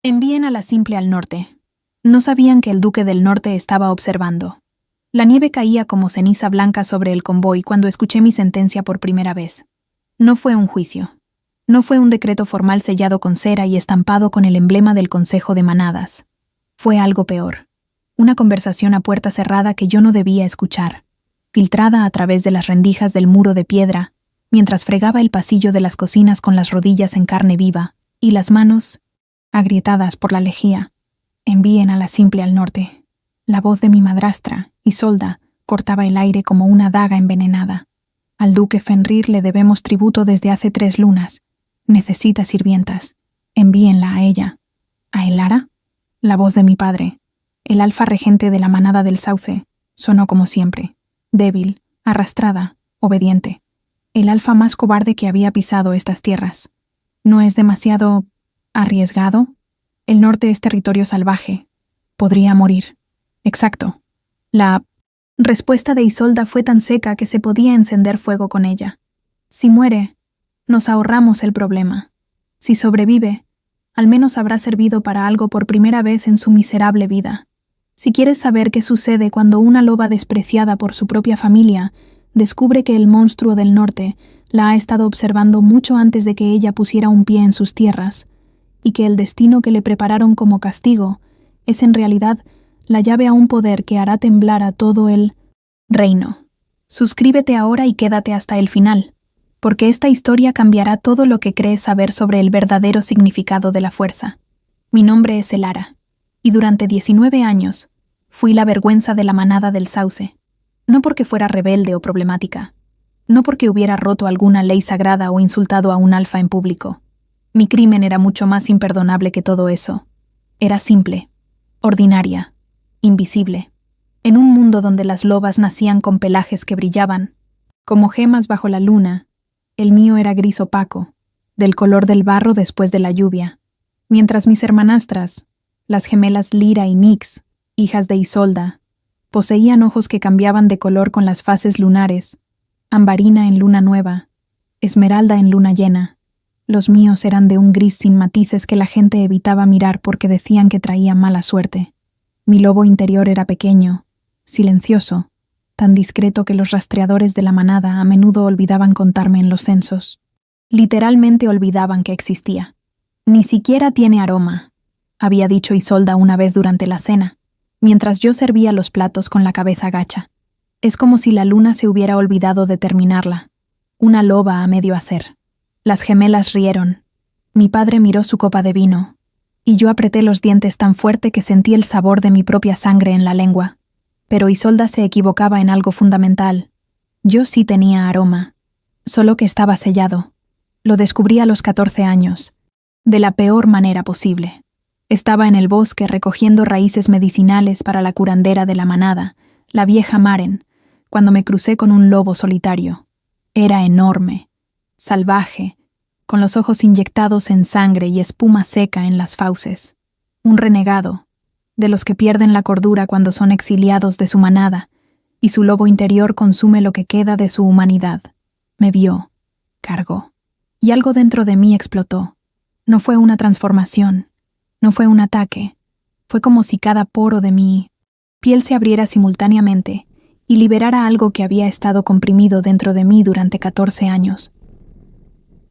Envíen a la Simple al norte. No sabían que el Duque del Norte estaba observando. La nieve caía como ceniza blanca sobre el convoy cuando escuché mi sentencia por primera vez. No fue un juicio. No fue un decreto formal sellado con cera y estampado con el emblema del Consejo de Manadas. Fue algo peor. Una conversación a puerta cerrada que yo no debía escuchar, filtrada a través de las rendijas del muro de piedra, mientras fregaba el pasillo de las cocinas con las rodillas en carne viva y las manos agrietadas por la lejía. Envíen a la Simple al norte. La voz de mi madrastra, Isolda, cortaba el aire como una daga envenenada. Al duque Fenrir le debemos tributo desde hace 3 lunas. Necesita sirvientas. Envíenla a ella. ¿A Elara? La voz de mi padre, el alfa regente de la manada del sauce, sonó como siempre, débil, arrastrada, obediente. El alfa más cobarde que había pisado estas tierras. ¿No es demasiado arriesgado? El norte es territorio salvaje. Podría morir. Exacto. La respuesta de Isolda fue tan seca que se podía encender fuego con ella. Si muere, nos ahorramos el problema. Si sobrevive, al menos habrá servido para algo por primera vez en su miserable vida. Si quieres saber qué sucede cuando una loba despreciada por su propia familia descubre que el monstruo del norte la ha estado observando mucho antes de que ella pusiera un pie en sus tierras, y que el destino que le prepararon como castigo es en realidad la llave a un poder que hará temblar a todo el reino. Suscríbete ahora y quédate hasta el final, porque esta historia cambiará todo lo que crees saber sobre el verdadero significado de la fuerza. Mi nombre es Elara, y durante 19 años fui la vergüenza de la manada del sauce, no porque fuera rebelde o problemática, no porque hubiera roto alguna ley sagrada o insultado a un alfa en público. Mi crimen era mucho más imperdonable que todo eso. Era simple, ordinaria, invisible. En un mundo donde las lobas nacían con pelajes que brillaban, como gemas bajo la luna, el mío era gris opaco, del color del barro después de la lluvia, mientras mis hermanastras, las gemelas Lira y Nyx, hijas de Isolda, poseían ojos que cambiaban de color con las fases lunares, ambarina en luna nueva, esmeralda en luna llena. Los míos eran de un gris sin matices que la gente evitaba mirar porque decían que traía mala suerte. Mi lobo interior era pequeño, silencioso, tan discreto que los rastreadores de la manada a menudo olvidaban contarme en los censos. Literalmente olvidaban que existía. Ni siquiera tiene aroma, había dicho Isolda una vez durante la cena, mientras yo servía los platos con la cabeza gacha. Es como si la luna se hubiera olvidado de terminarla. Una loba a medio hacer. Las gemelas rieron. Mi padre miró su copa de vino, y yo apreté los dientes tan fuerte que sentí el sabor de mi propia sangre en la lengua. Pero Isolda se equivocaba en algo fundamental. Yo sí tenía aroma, solo que estaba sellado. Lo descubrí a los 14 años, de la peor manera posible. Estaba en el bosque recogiendo raíces medicinales para la curandera de la manada, la vieja Maren, cuando me crucé con un lobo solitario. Era enorme, salvaje, con los ojos inyectados en sangre y espuma seca en las fauces. Un renegado, de los que pierden la cordura cuando son exiliados de su manada, y su lobo interior consume lo que queda de su humanidad. Me vio, cargó, y algo dentro de mí explotó. No fue una transformación, no fue un ataque, fue como si cada poro de mi piel se abriera simultáneamente y liberara algo que había estado comprimido dentro de mí durante 14 años.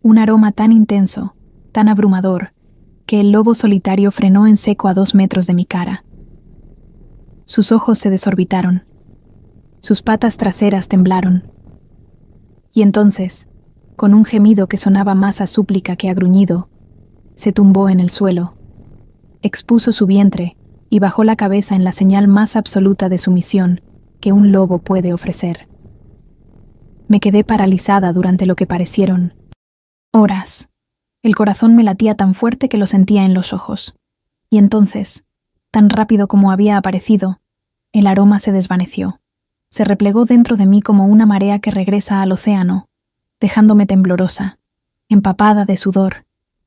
Un aroma tan intenso, tan abrumador, que el lobo solitario frenó en seco a 2 metros de mi cara. Sus ojos se desorbitaron. Sus patas traseras temblaron. Y entonces, con un gemido que sonaba más a súplica que a gruñido, se tumbó en el suelo, expuso su vientre y bajó la cabeza en la señal más absoluta de sumisión que un lobo puede ofrecer. Me quedé paralizada durante lo que parecieron horas. El corazón me latía tan fuerte que lo sentía en los ojos. Y entonces, tan rápido como había aparecido, el aroma se desvaneció. Se replegó dentro de mí como una marea que regresa al océano, dejándome temblorosa, empapada de sudor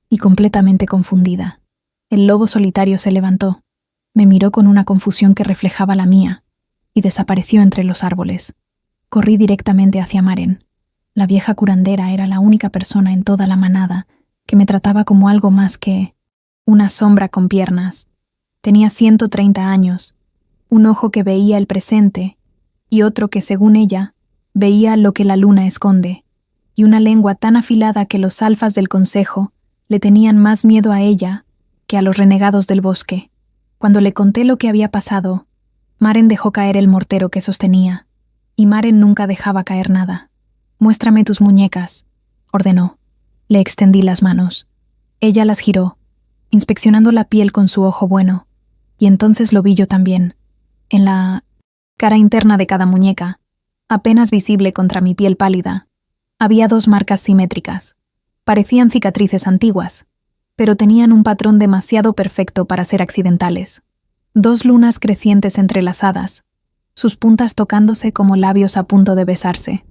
y completamente confundida. El lobo solitario se levantó, me miró con una confusión que reflejaba la mía y desapareció entre los árboles. Corrí directamente hacia Maren. La vieja curandera era la única persona en toda la manada que me trataba como algo más que una sombra con piernas. Tenía 130 años, un ojo que veía el presente y otro que, según ella, veía lo que la luna esconde, y una lengua tan afilada que los alfas del consejo le tenían más miedo a ella que a los renegados del bosque. Cuando le conté lo que había pasado, Maren dejó caer el mortero que sostenía, y Maren nunca dejaba caer nada. «Muéstrame tus muñecas», ordenó. Le extendí las manos. Ella las giró, inspeccionando la piel con su ojo bueno, y entonces lo vi yo también. En la cara interna de cada muñeca, apenas visible contra mi piel pálida, había 2 marcas simétricas. Parecían cicatrices antiguas, pero tenían un patrón demasiado perfecto para ser accidentales. 2 lunas crecientes entrelazadas, sus puntas tocándose como labios a punto de besarse.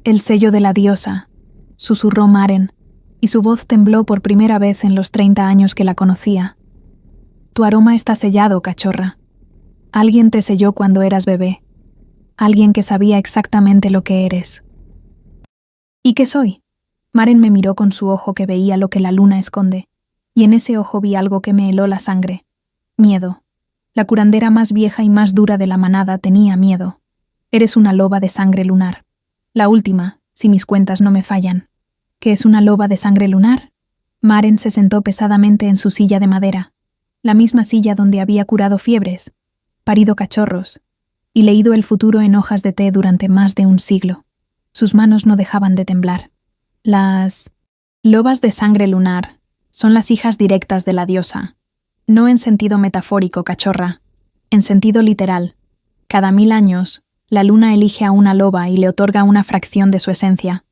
«El sello de la diosa», susurró Maren, y su voz tembló por primera vez en los 30 años que la conocía. «Tu aroma está sellado, cachorra. Alguien te selló cuando eras bebé. Alguien que sabía exactamente lo que eres». «¿Y qué soy?». Maren me miró con su ojo que veía lo que la luna esconde, y en ese ojo vi algo que me heló la sangre. Miedo. La curandera más vieja y más dura de la manada tenía miedo. «Eres una loba de sangre lunar. La última, si mis cuentas no me fallan». «¿Qué es una loba de sangre lunar?». Maren se sentó pesadamente en su silla de madera, la misma silla donde había curado fiebres, parido cachorros y leído el futuro en hojas de té durante más de un siglo. Sus manos no dejaban de temblar. «Las lobas de sangre lunar son las hijas directas de la diosa. No en sentido metafórico, cachorra, en sentido literal. Cada 1000 años, la luna elige a una loba y le otorga una fracción de su esencia.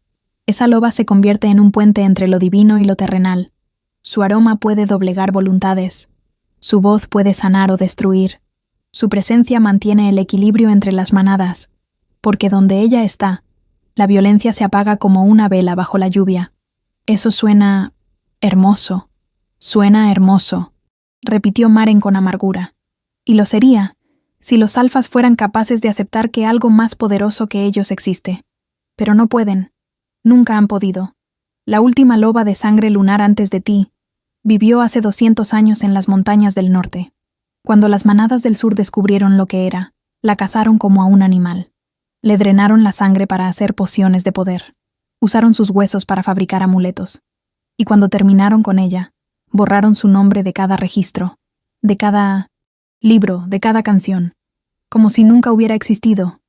Esa loba se convierte en un puente entre lo divino y lo terrenal. Su aroma puede doblegar voluntades. Su voz puede sanar o destruir. Su presencia mantiene el equilibrio entre las manadas, porque donde ella está, la violencia se apaga como una vela bajo la lluvia. Eso suena hermoso. Suena hermoso», repitió Maren con amargura. «Y lo sería, si los alfas fueran capaces de aceptar que algo más poderoso que ellos existe. Pero no pueden. Nunca han podido. La última loba de sangre lunar antes de ti vivió hace 200 años en las montañas del norte. Cuando las manadas del sur descubrieron lo que era, la cazaron como a un animal. Le drenaron la sangre para hacer pociones de poder. Usaron sus huesos para fabricar amuletos. Y cuando terminaron con ella, borraron su nombre de cada registro, de cada libro, de cada canción, como si nunca hubiera existido.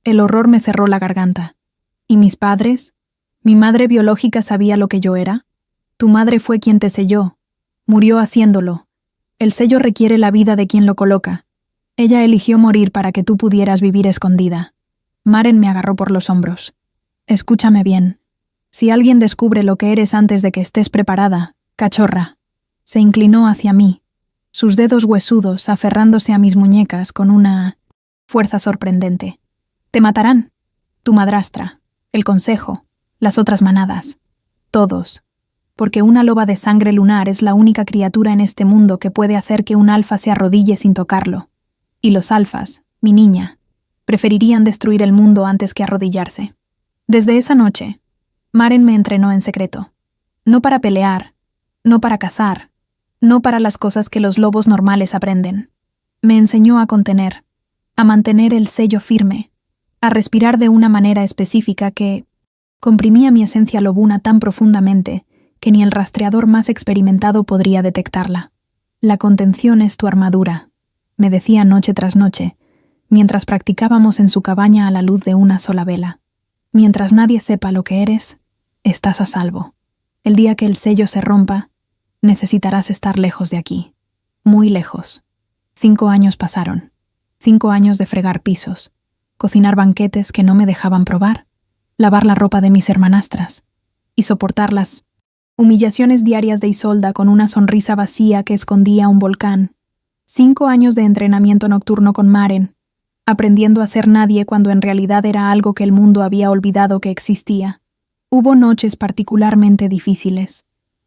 El horror me cerró la garganta. ¿Y mis padres? ¿Mi madre biológica sabía lo que yo era? Tu madre fue quien te selló. Murió haciéndolo. El sello requiere la vida de quien lo coloca. Ella eligió morir para que tú pudieras vivir escondida». Maren me agarró por los hombros. «Escúchame bien. Si alguien descubre lo que eres antes de que estés preparada, cachorra». Se inclinó hacia mí, sus dedos huesudos aferrándose a mis muñecas con una fuerza sorprendente. «Te matarán. Tu madrastra, el consejo, las otras manadas. Todos. Porque una loba de sangre lunar es la única criatura en este mundo que puede hacer que un alfa se arrodille sin tocarlo. Y los alfas, mi niña, preferirían destruir el mundo antes que arrodillarse». Desde esa noche, Maren me entrenó en secreto. No para pelear, no para cazar, no para las cosas que los lobos normales aprenden. Me enseñó a contener, a mantener el sello firme, a respirar de una manera específica que comprimía mi esencia lobuna tan profundamente que ni el rastreador más experimentado podría detectarla. «La contención es tu armadura», me decía noche tras noche, mientras practicábamos en su cabaña a la luz de una sola vela. «Mientras nadie sepa lo que eres, estás a salvo. El día que el sello se rompa, necesitarás estar lejos de aquí, muy lejos». 5 años pasaron. 5 años de fregar pisos, cocinar banquetes que no me dejaban probar, lavar la ropa de mis hermanastras y soportar las humillaciones diarias de Isolda con una sonrisa vacía que escondía un volcán. 5 años de entrenamiento nocturno con Maren, aprendiendo a ser nadie cuando en realidad era algo que el mundo había olvidado que existía. Hubo noches particularmente difíciles.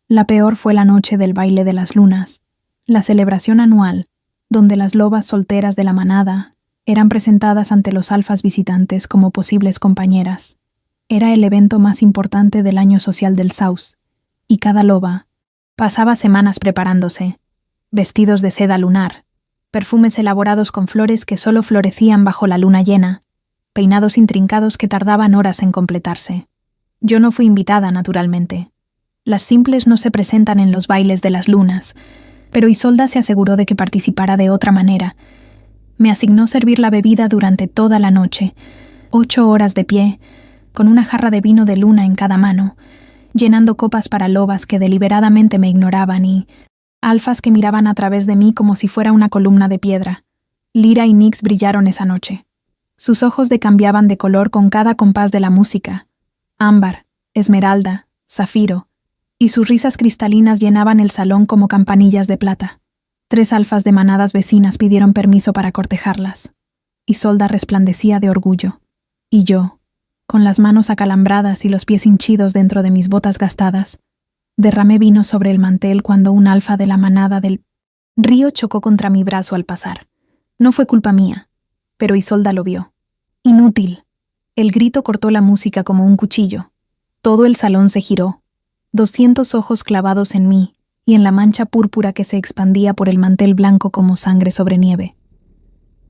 La peor fue la noche del baile de las lunas, la celebración anual, donde las lobas solteras de la manada eran presentadas ante los alfas visitantes como posibles compañeras. Era el evento más importante del año social del Saus, y cada loba, Pasaba semanas preparándose, vestidos de seda lunar, perfumes elaborados con flores que solo florecían bajo la luna llena, peinados intrincados que tardaban horas en completarse. Yo no fui invitada, naturalmente. Las simples no se presentan en los bailes de las lunas, pero Isolda se aseguró de que participara de otra manera. Me asignó servir la bebida durante toda la noche, 8 horas de pie, con una jarra de vino de luna en cada mano, llenando copas para lobas que deliberadamente me ignoraban y alfas que miraban a través de mí como si fuera una columna de piedra. Lyra y Nyx brillaron esa noche. Sus ojos cambiaban de color con cada compás de la música. Ámbar, esmeralda, zafiro, y sus risas cristalinas llenaban el salón como campanillas de plata. 3 alfas de manadas vecinas pidieron permiso para cortejarlas. Isolda resplandecía de orgullo. Y yo, con las manos acalambradas y los pies hinchidos dentro de mis botas gastadas, derramé vino sobre el mantel cuando un alfa de la manada del río chocó contra mi brazo al pasar. No fue culpa mía, pero Isolda lo vio. ¡Inútil! El grito cortó la música como un cuchillo. Todo el salón se giró, 200 ojos clavados en mí y en la mancha púrpura que se expandía por el mantel blanco como sangre sobre nieve.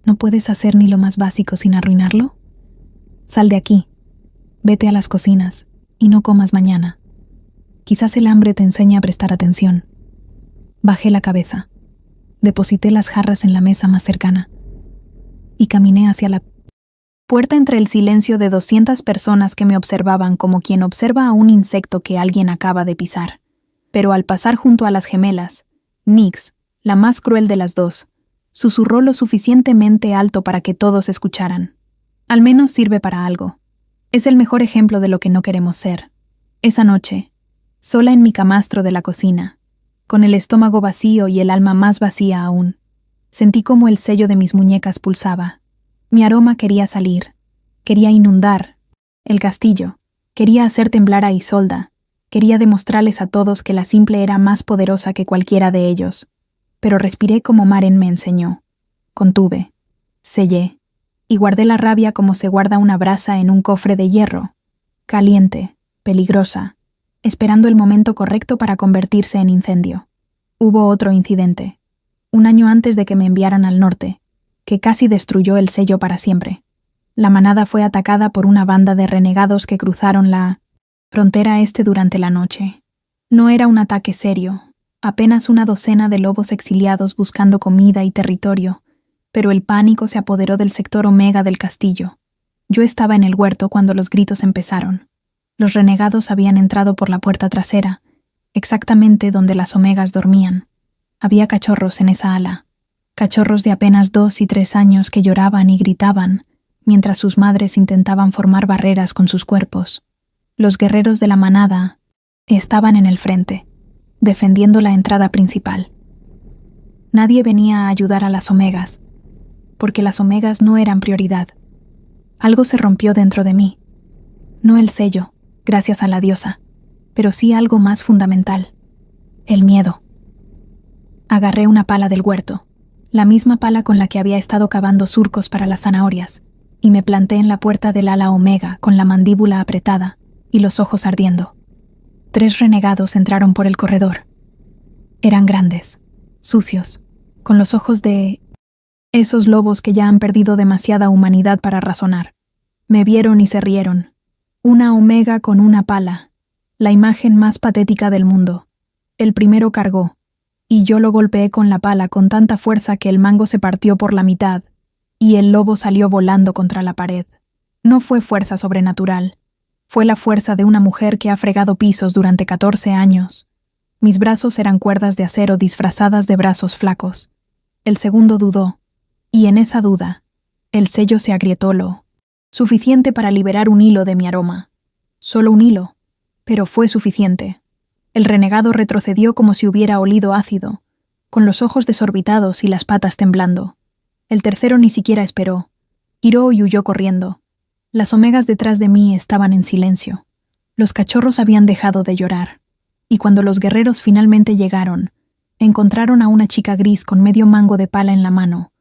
¿No puedes hacer ni lo más básico sin arruinarlo? Sal de aquí. Vete a las cocinas y no comas mañana. Quizás el hambre te enseñe a prestar atención. Bajé la cabeza. Deposité las jarras en la mesa más cercana y caminé hacia la puerta entre el silencio de 200 personas que me observaban como quien observa a un insecto que alguien acaba de pisar. Pero al pasar junto a las gemelas, Nyx, la más cruel de las dos, susurró lo suficientemente alto para que todos escucharan. Al menos sirve para algo. Es el mejor ejemplo de lo que no queremos ser. Esa noche, sola en mi camastro de la cocina, con el estómago vacío y el alma más vacía aún, sentí como el sello de mis muñecas pulsaba. Mi aroma quería salir, quería inundar el castillo, quería hacer temblar a Isolda, quería demostrarles a todos que la simple era más poderosa que cualquiera de ellos. Pero respiré como Maren me enseñó. Contuve, sellé, y guardé la rabia como se guarda una brasa en un cofre de hierro, caliente, peligrosa, esperando el momento correcto para convertirse en incendio. Hubo otro incidente, 1 año antes de que me enviaran al norte, que casi destruyó el sello para siempre. La manada fue atacada por una banda de renegados que cruzaron la frontera este durante la noche. No era un ataque serio, apenas una docena de lobos exiliados buscando comida y territorio, pero el pánico se apoderó del sector Omega del castillo. Yo estaba en el huerto cuando los gritos empezaron. Los renegados habían entrado por la puerta trasera, exactamente donde las Omegas dormían. Había cachorros en esa ala, cachorros de apenas 2 y 3 años que lloraban y gritaban, mientras sus madres intentaban formar barreras con sus cuerpos. Los guerreros de la manada estaban en el frente, defendiendo la entrada principal. Nadie venía a ayudar a las Omegas, porque las Omegas no eran prioridad. Algo se rompió dentro de mí. No el sello, gracias a la diosa, pero sí algo más fundamental: el miedo. Agarré una pala del huerto, la misma pala con la que había estado cavando surcos para las zanahorias, y me planté en la puerta del ala Omega con la mandíbula apretada y los ojos ardiendo. 3 renegados entraron por el corredor. Eran grandes, sucios, con los ojos de esos lobos que ya han perdido demasiada humanidad para razonar. Me vieron y se rieron. Una Omega con una pala, la imagen más patética del mundo. El primero cargó, y yo lo golpeé con la pala con tanta fuerza que el mango se partió por la mitad, y el lobo salió volando contra la pared. No fue fuerza sobrenatural, fue la fuerza de una mujer que ha fregado pisos durante 14 años. Mis brazos eran cuerdas de acero disfrazadas de brazos flacos. El segundo dudó, y en esa duda, el sello se agrietó lo suficiente para liberar un hilo de mi aroma. Solo un hilo, pero fue suficiente. El renegado retrocedió como si hubiera olido ácido, con los ojos desorbitados y las patas temblando. El tercero ni siquiera esperó. Giró y huyó corriendo. Las Omegas detrás de mí estaban en silencio. Los cachorros habían dejado de llorar. Y cuando los guerreros finalmente llegaron, encontraron a una chica gris con medio mango de pala en la mano,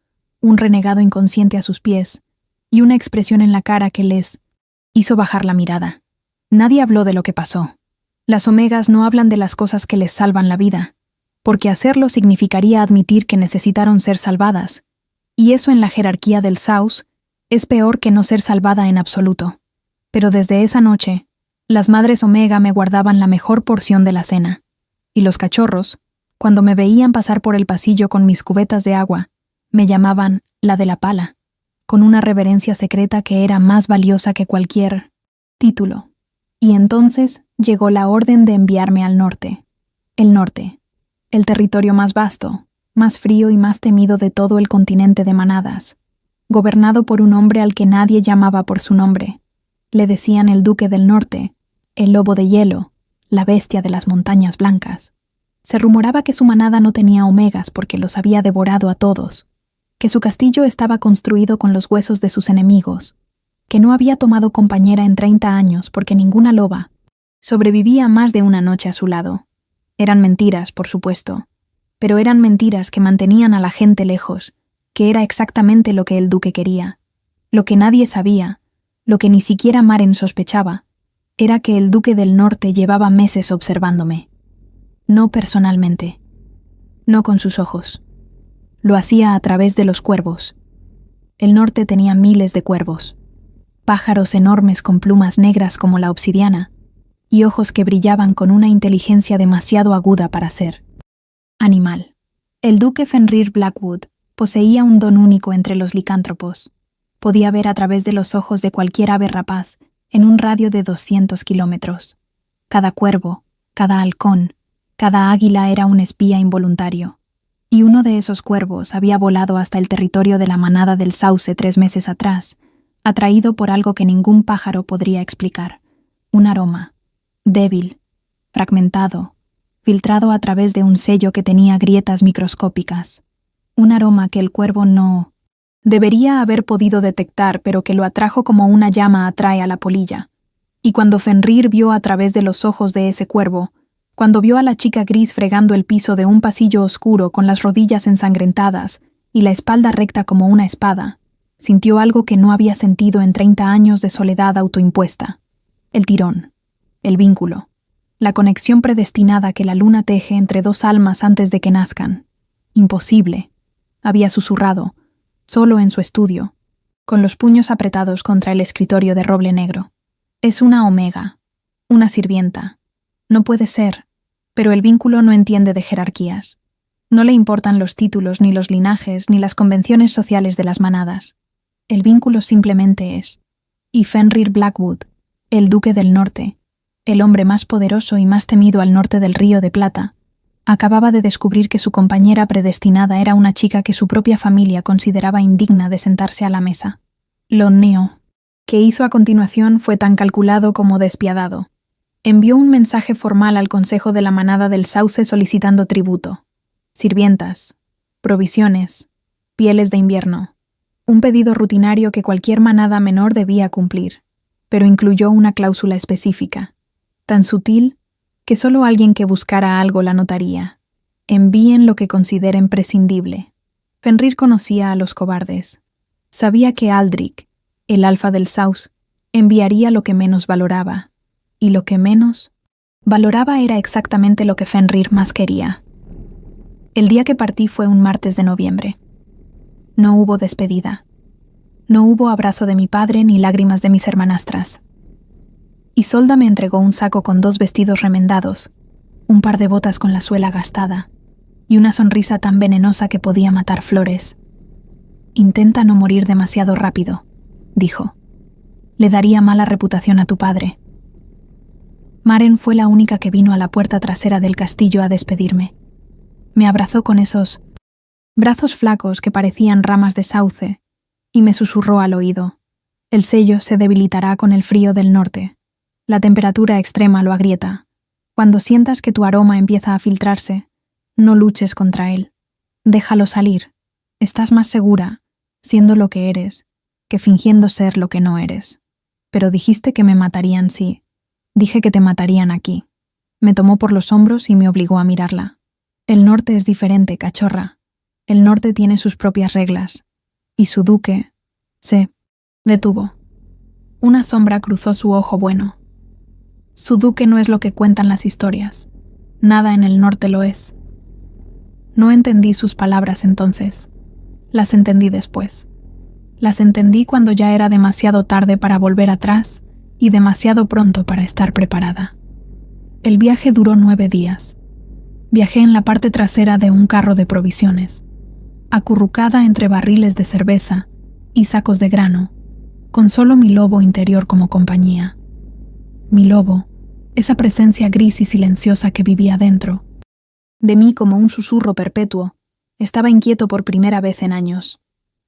un renegado inconsciente a sus pies, y una expresión en la cara que les hizo bajar la mirada. Nadie habló de lo que pasó. Las omegas no hablan de las cosas que les salvan la vida, porque hacerlo significaría admitir que necesitaron ser salvadas, y eso en la jerarquía del Saus es peor que no ser salvada en absoluto. Pero desde esa noche, las madres omega me guardaban la mejor porción de la cena, y los cachorros, cuando me veían pasar por el pasillo con mis cubetas de agua, me llamaban la de la pala, con una reverencia secreta que era más valiosa que cualquier título. Y entonces llegó la orden de enviarme al norte. El norte, el territorio más vasto, más frío y más temido de todo el continente de manadas, gobernado por un hombre al que nadie llamaba por su nombre. Le decían el Duque del Norte, el lobo de hielo, la bestia de las montañas blancas. Se rumoraba que su manada no tenía omegas porque los había devorado a todos, que su castillo estaba construido con los huesos de sus enemigos, que no había tomado compañera en 30 años porque ninguna loba sobrevivía más de una noche a su lado. Eran mentiras, por supuesto, pero eran mentiras que mantenían a la gente lejos, que era exactamente lo que el duque quería. Lo que nadie sabía, lo que ni siquiera Maren sospechaba, era que el Duque del Norte llevaba meses observándome. No personalmente, no con sus ojos. Lo hacía a través de los cuervos. El norte tenía miles de cuervos, pájaros enormes con plumas negras como la obsidiana, y ojos que brillaban con una inteligencia demasiado aguda para ser animal. El duque Fenrir Blackwood poseía un don único entre los licántropos. Podía ver a través de los ojos de cualquier ave rapaz en un radio de 200 kilómetros. Cada cuervo, cada halcón, cada águila era un espía involuntario. Y uno de esos cuervos había volado hasta el territorio de la manada del Sauce 3 meses atrás, atraído por algo que ningún pájaro podría explicar. Un aroma, débil, fragmentado, filtrado a través de un sello que tenía grietas microscópicas. Un aroma que el cuervo no debería haber podido detectar, pero que lo atrajo como una llama atrae a la polilla. Y cuando Fenrir vio a través de los ojos de ese cuervo, cuando vio a la chica gris fregando el piso de un pasillo oscuro con las rodillas ensangrentadas y la espalda recta como una espada, sintió algo que no había sentido en 30 años de soledad autoimpuesta. El tirón, el vínculo, la conexión predestinada que la luna teje entre dos almas antes de que nazcan. Imposible, había susurrado, solo en su estudio, con los puños apretados contra el escritorio de roble negro. Es una omega, una sirvienta. No puede ser, pero el vínculo no entiende de jerarquías. No le importan los títulos, ni los linajes, ni las convenciones sociales de las manadas. El vínculo simplemente es. Y Fenrir Blackwood, el Duque del Norte, el hombre más poderoso y más temido al norte del Río de Plata, acababa de descubrir que su compañera predestinada era una chica que su propia familia consideraba indigna de sentarse a la mesa. Lo que hizo a continuación fue tan calculado como despiadado. Envió un mensaje formal al consejo de la manada del Sauce solicitando tributo, sirvientas, provisiones, pieles de invierno, un pedido rutinario que cualquier manada menor debía cumplir, pero incluyó una cláusula específica, tan sutil que solo alguien que buscara algo la notaría. Envíen lo que consideren prescindible. Fenrir conocía a los cobardes. Sabía que Aldrich, el alfa del Saus, enviaría lo que menos valoraba, y lo que menos valoraba era exactamente lo que Fenrir más quería. El día que partí fue un martes de noviembre. No hubo despedida. No hubo abrazo de mi padre ni lágrimas de mis hermanastras. Isolda me entregó un saco con 2 vestidos remendados, un par de botas con la suela gastada y una sonrisa tan venenosa que podía matar flores. «Intenta no morir demasiado rápido», dijo. «Le daría mala reputación a tu padre». Maren fue la única que vino a la puerta trasera del castillo a despedirme. Me abrazó con esos brazos flacos que parecían ramas de sauce y me susurró al oído: «El sello se debilitará con el frío del norte. La temperatura extrema lo agrieta. Cuando sientas que tu aroma empieza a filtrarse, no luches contra él. Déjalo salir. Estás más segura, siendo lo que eres, que fingiendo ser lo que no eres. Pero dijiste que me matarían, sí. Dije que te matarían aquí». Me tomó por los hombros y me obligó a mirarla. «El norte es diferente, cachorra. El norte tiene sus propias reglas. Y su duque...» Se detuvo. Una sombra cruzó su ojo bueno. Su duque no es lo que cuentan las historias. Nada en el norte lo es. No entendí sus palabras entonces. Las entendí después. Las entendí cuando ya era demasiado tarde para volver atrás y demasiado pronto para estar preparada. El viaje duró 9 días. Viajé en la parte trasera de un carro de provisiones, acurrucada entre barriles de cerveza y sacos de grano, con solo mi lobo interior como compañía. Mi lobo, esa presencia gris y silenciosa que vivía dentro, de mí como un susurro perpetuo, estaba inquieto por primera vez en años.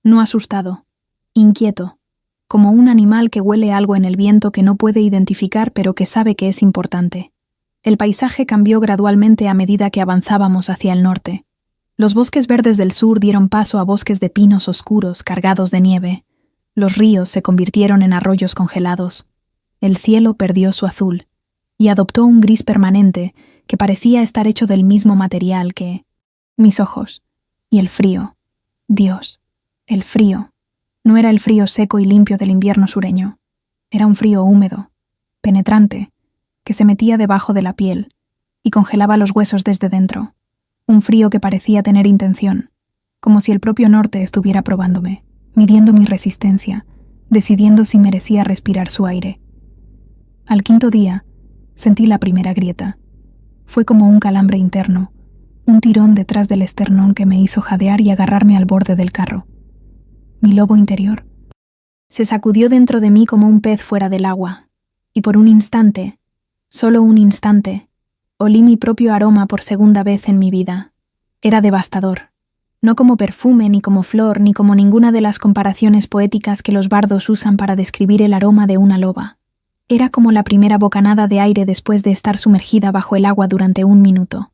No asustado, inquieto, como un animal que huele algo en el viento que no puede identificar pero que sabe que es importante. El paisaje cambió gradualmente a medida que avanzábamos hacia el norte. Los bosques verdes del sur dieron paso a bosques de pinos oscuros cargados de nieve. Los ríos se convirtieron en arroyos congelados. El cielo perdió su azul y adoptó un gris permanente que parecía estar hecho del mismo material que mis ojos. Y el frío. Dios, el frío. No era el frío seco y limpio del invierno sureño. Era un frío húmedo, penetrante, que se metía debajo de la piel y congelaba los huesos desde dentro. Un frío que parecía tener intención, como si el propio norte estuviera probándome, midiendo mi resistencia, decidiendo si merecía respirar su aire. Al 5.º día, sentí la primera grieta. Fue como un calambre interno, un tirón detrás del esternón que me hizo jadear y agarrarme al borde del carro. Mi lobo interior se sacudió dentro de mí como un pez fuera del agua, y por un instante, solo un instante, olí mi propio aroma por segunda vez en mi vida. Era devastador. No como perfume, ni como flor, ni como ninguna de las comparaciones poéticas que los bardos usan para describir el aroma de una loba. Era como la primera bocanada de aire después de estar sumergida bajo el agua durante 1 minuto.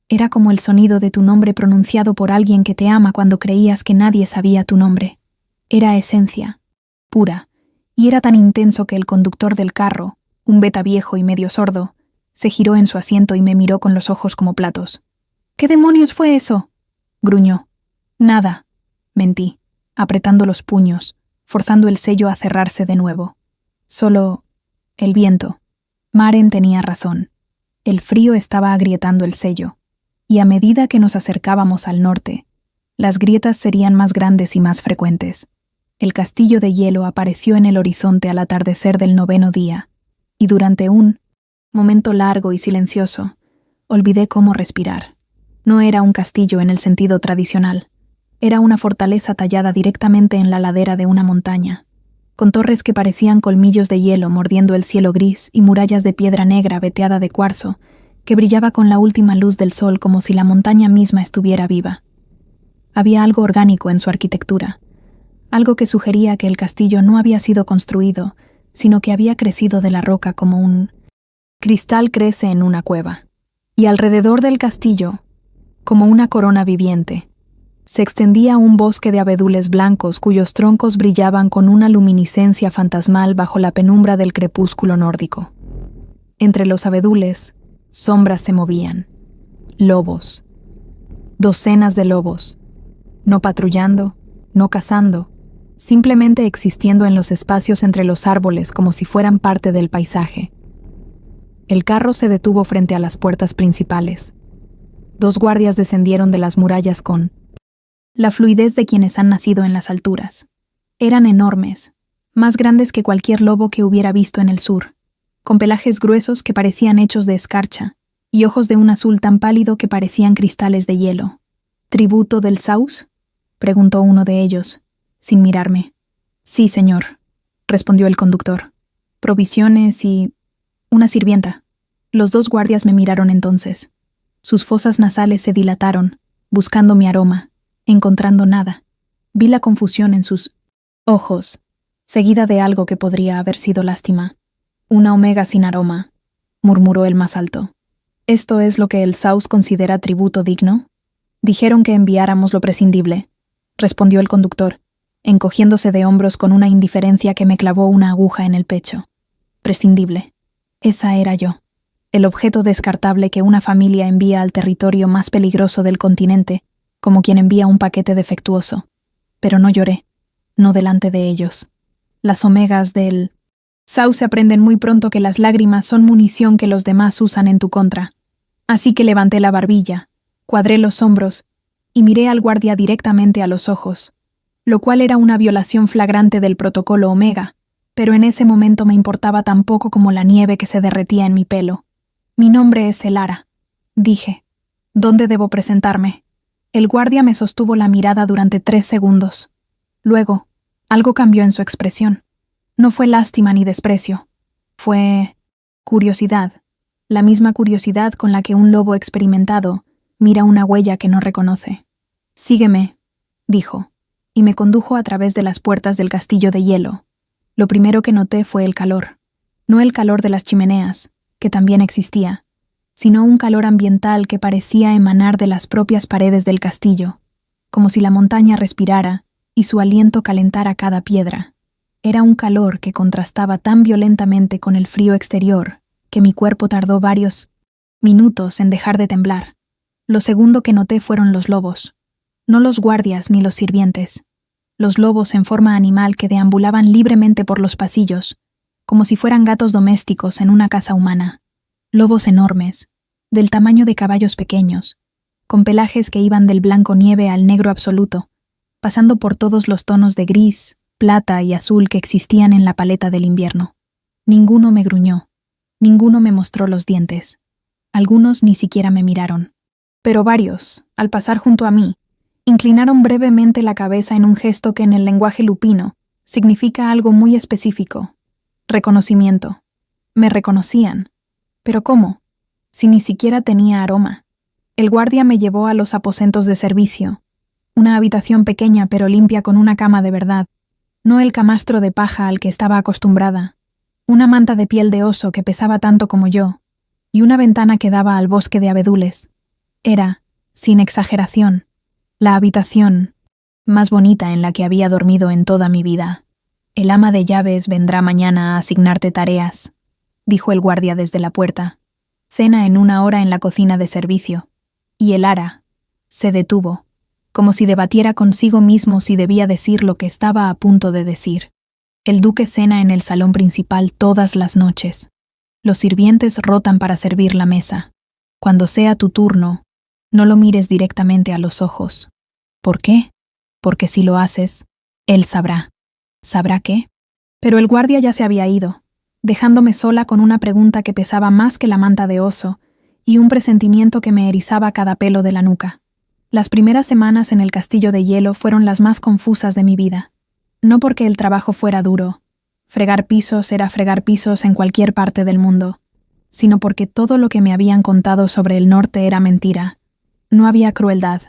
Era como el sonido de tu nombre pronunciado por alguien que te ama cuando creías que nadie sabía tu nombre. Era esencia, pura, y era tan intenso que el conductor del carro, un beta viejo y medio sordo, se giró en su asiento y me miró con los ojos como platos. ¿Qué demonios fue eso?, gruñó. Nada, mentí, apretando los puños, forzando el sello a cerrarse de nuevo. Solo el viento. Maren tenía razón. El frío estaba agrietando el sello, y a medida que nos acercábamos al norte, las grietas serían más grandes y más frecuentes. El castillo de hielo apareció en el horizonte al atardecer del 9.º día, y durante un momento largo y silencioso, olvidé cómo respirar. No era un castillo en el sentido tradicional. Era una fortaleza tallada directamente en la ladera de una montaña, con torres que parecían colmillos de hielo mordiendo el cielo gris y murallas de piedra negra veteada de cuarzo, que brillaba con la última luz del sol como si la montaña misma estuviera viva. Había algo orgánico en su arquitectura, algo que sugería que el castillo no había sido construido, sino que había crecido de la roca como un cristal crece en una cueva. Y alrededor del castillo, como una corona viviente, se extendía un bosque de abedules blancos cuyos troncos brillaban con una luminiscencia fantasmal bajo la penumbra del crepúsculo nórdico. Entre los abedules, sombras se movían. Lobos. Docenas de lobos. No patrullando, no cazando, simplemente existiendo en los espacios entre los árboles como si fueran parte del paisaje. El carro se detuvo frente a las puertas principales. 2 guardias descendieron de las murallas con la fluidez de quienes han nacido en las alturas. Eran enormes, más grandes que cualquier lobo que hubiera visto en el sur, con pelajes gruesos que parecían hechos de escarcha y ojos de un azul tan pálido que parecían cristales de hielo. ¿Tributo del Saus?, preguntó uno de ellos, sin mirarme. Sí, señor, respondió el conductor. Provisiones y una sirvienta. Los 2 guardias me miraron entonces. Sus fosas nasales se dilataron, buscando mi aroma, encontrando nada. Vi la confusión en sus ojos, seguida de algo que podría haber sido lástima. Una omega sin aroma, murmuró el más alto. ¿Esto es lo que el Saus considera tributo digno? Dijeron que enviáramos lo prescindible, respondió el conductor, encogiéndose de hombros con una indiferencia que me clavó una aguja en el pecho. Prescindible. Esa era yo. El objeto descartable que una familia envía al territorio más peligroso del continente, como quien envía un paquete defectuoso. Pero no lloré, no delante de ellos. Las omegas del Sauce aprenden muy pronto que las lágrimas son munición que los demás usan en tu contra. Así que levanté la barbilla, cuadré los hombros y miré al guardia directamente a los ojos, lo cual era una violación flagrante del protocolo Omega, pero en ese momento me importaba tan poco como la nieve que se derretía en mi pelo. Mi nombre es Elara, dije. ¿Dónde debo presentarme? El guardia me sostuvo la mirada durante 3 segundos. Luego, algo cambió en su expresión. No fue lástima ni desprecio. Fue curiosidad, la misma curiosidad con la que un lobo experimentado mira una huella que no reconoce. «Sígueme», dijo, y me condujo a través de las puertas del castillo de hielo. Lo primero que noté fue el calor. No el calor de las chimeneas, que también existía, sino un calor ambiental que parecía emanar de las propias paredes del castillo, como si la montaña respirara y su aliento calentara cada piedra. Era un calor que contrastaba tan violentamente con el frío exterior que mi cuerpo tardó varios minutos en dejar de temblar. Lo segundo que noté fueron los lobos. No los guardias ni los sirvientes. Los lobos en forma animal que deambulaban libremente por los pasillos, como si fueran gatos domésticos en una casa humana. Lobos enormes, del tamaño de caballos pequeños, con pelajes que iban del blanco nieve al negro absoluto, pasando por todos los tonos de gris, plata y azul que existían en la paleta del invierno. Ninguno me gruñó, ninguno me mostró los dientes. Algunos ni siquiera me miraron. Pero varios, al pasar junto a mí, inclinaron brevemente la cabeza en un gesto que en el lenguaje lupino significa algo muy específico. Reconocimiento. Me reconocían. ¿Pero cómo? Si ni siquiera tenía aroma. El guardia me llevó a los aposentos de servicio. Una habitación pequeña pero limpia con una cama de verdad. No el camastro de paja al que estaba acostumbrada. Una manta de piel de oso que pesaba tanto como yo. Y una ventana que daba al bosque de abedules. Era, sin exageración, la habitación más bonita en la que había dormido en toda mi vida. «El ama de llaves vendrá mañana a asignarte tareas», dijo el guardia desde la puerta. «Cena en 1 hora en la cocina de servicio». Y Elara se detuvo, como si debatiera consigo mismo si debía decir lo que estaba a punto de decir. El duque cena en el salón principal todas las noches. Los sirvientes rotan para servir la mesa. Cuando sea tu turno, no lo mires directamente a los ojos. ¿Por qué? Porque si lo haces, él sabrá. ¿Sabrá qué? Pero el guardia ya se había ido, dejándome sola con una pregunta que pesaba más que la manta de oso y un presentimiento que me erizaba cada pelo de la nuca. Las primeras semanas en el castillo de hielo fueron las más confusas de mi vida. No porque el trabajo fuera duro. Fregar pisos era fregar pisos en cualquier parte del mundo, sino porque todo lo que me habían contado sobre el norte era mentira. No había crueldad,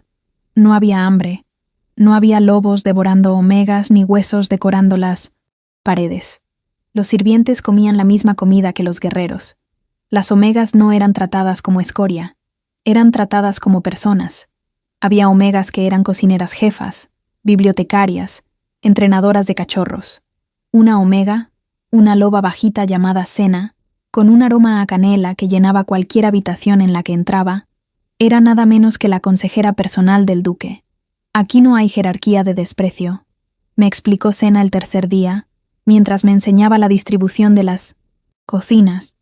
no había hambre, no había lobos devorando omegas ni huesos decorando las paredes. Los sirvientes comían la misma comida que los guerreros. Las omegas no eran tratadas como escoria, eran tratadas como personas. Había omegas que eran cocineras jefas, bibliotecarias, entrenadoras de cachorros. Una omega, una loba bajita llamada Sena, con un aroma a canela que llenaba cualquier habitación en la que entraba, era nada menos que la consejera personal del duque. «Aquí no hay jerarquía de desprecio», me explicó Sena el tercer día, mientras me enseñaba la distribución de las cocinas.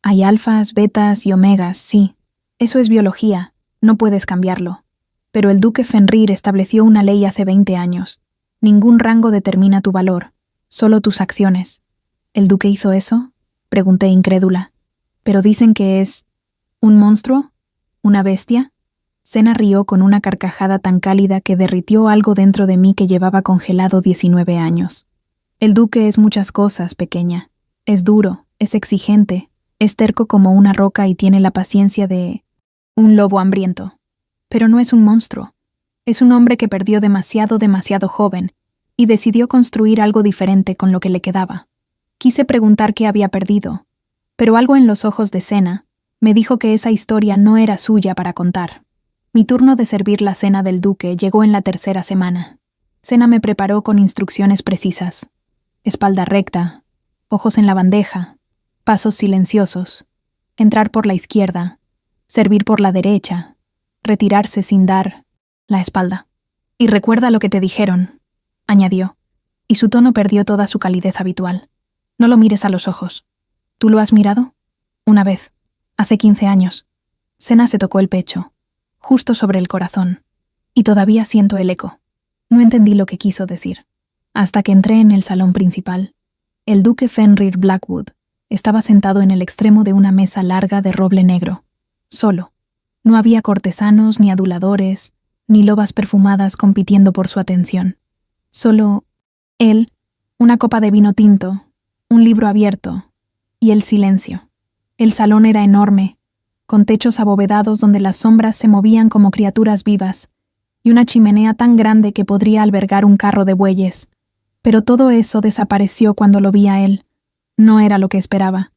«Hay alfas, betas y omegas, sí. Eso es biología, no puedes cambiarlo. Pero el duque Fenrir estableció una ley hace 20 años. Ningún rango determina tu valor, solo tus acciones». «¿El duque hizo eso?», pregunté incrédula. «Pero dicen que es un monstruo, una bestia». Sena rió con una carcajada tan cálida que derritió algo dentro de mí que llevaba congelado 19 años. «El duque es muchas cosas, pequeña. Es duro, es exigente, es terco como una roca y tiene la paciencia de un lobo hambriento. Pero no es un monstruo. Es un hombre que perdió demasiado joven y decidió construir algo diferente con lo que le quedaba». Quise preguntar qué había perdido, pero algo en los ojos de Sena me dijo que esa historia no era suya para contar. Mi turno de servir la cena del duque llegó en la 3ª semana. Sena me preparó con instrucciones precisas. Espalda recta, ojos en la bandeja, pasos silenciosos, entrar por la izquierda, servir por la derecha, retirarse sin dar la espalda. «Y recuerda lo que te dijeron», añadió, y su tono perdió toda su calidez habitual. No lo mires a los ojos. ¿Tú lo has mirado? Una vez, hace 15 años. Senna se tocó el pecho, justo sobre el corazón, y todavía siento el eco. No entendí lo que quiso decir. Hasta que entré en el salón principal. El duque Fenrir Blackwood estaba sentado en el extremo de una mesa larga de roble negro, solo. No había cortesanos, ni aduladores, ni lobas perfumadas compitiendo por su atención. Solo él, una copa de vino tinto, un libro abierto, y el silencio. El salón era enorme, con techos abovedados donde las sombras se movían como criaturas vivas, y una chimenea tan grande que podría albergar un carro de bueyes. Pero todo eso desapareció cuando lo vi a él. No era lo que esperaba.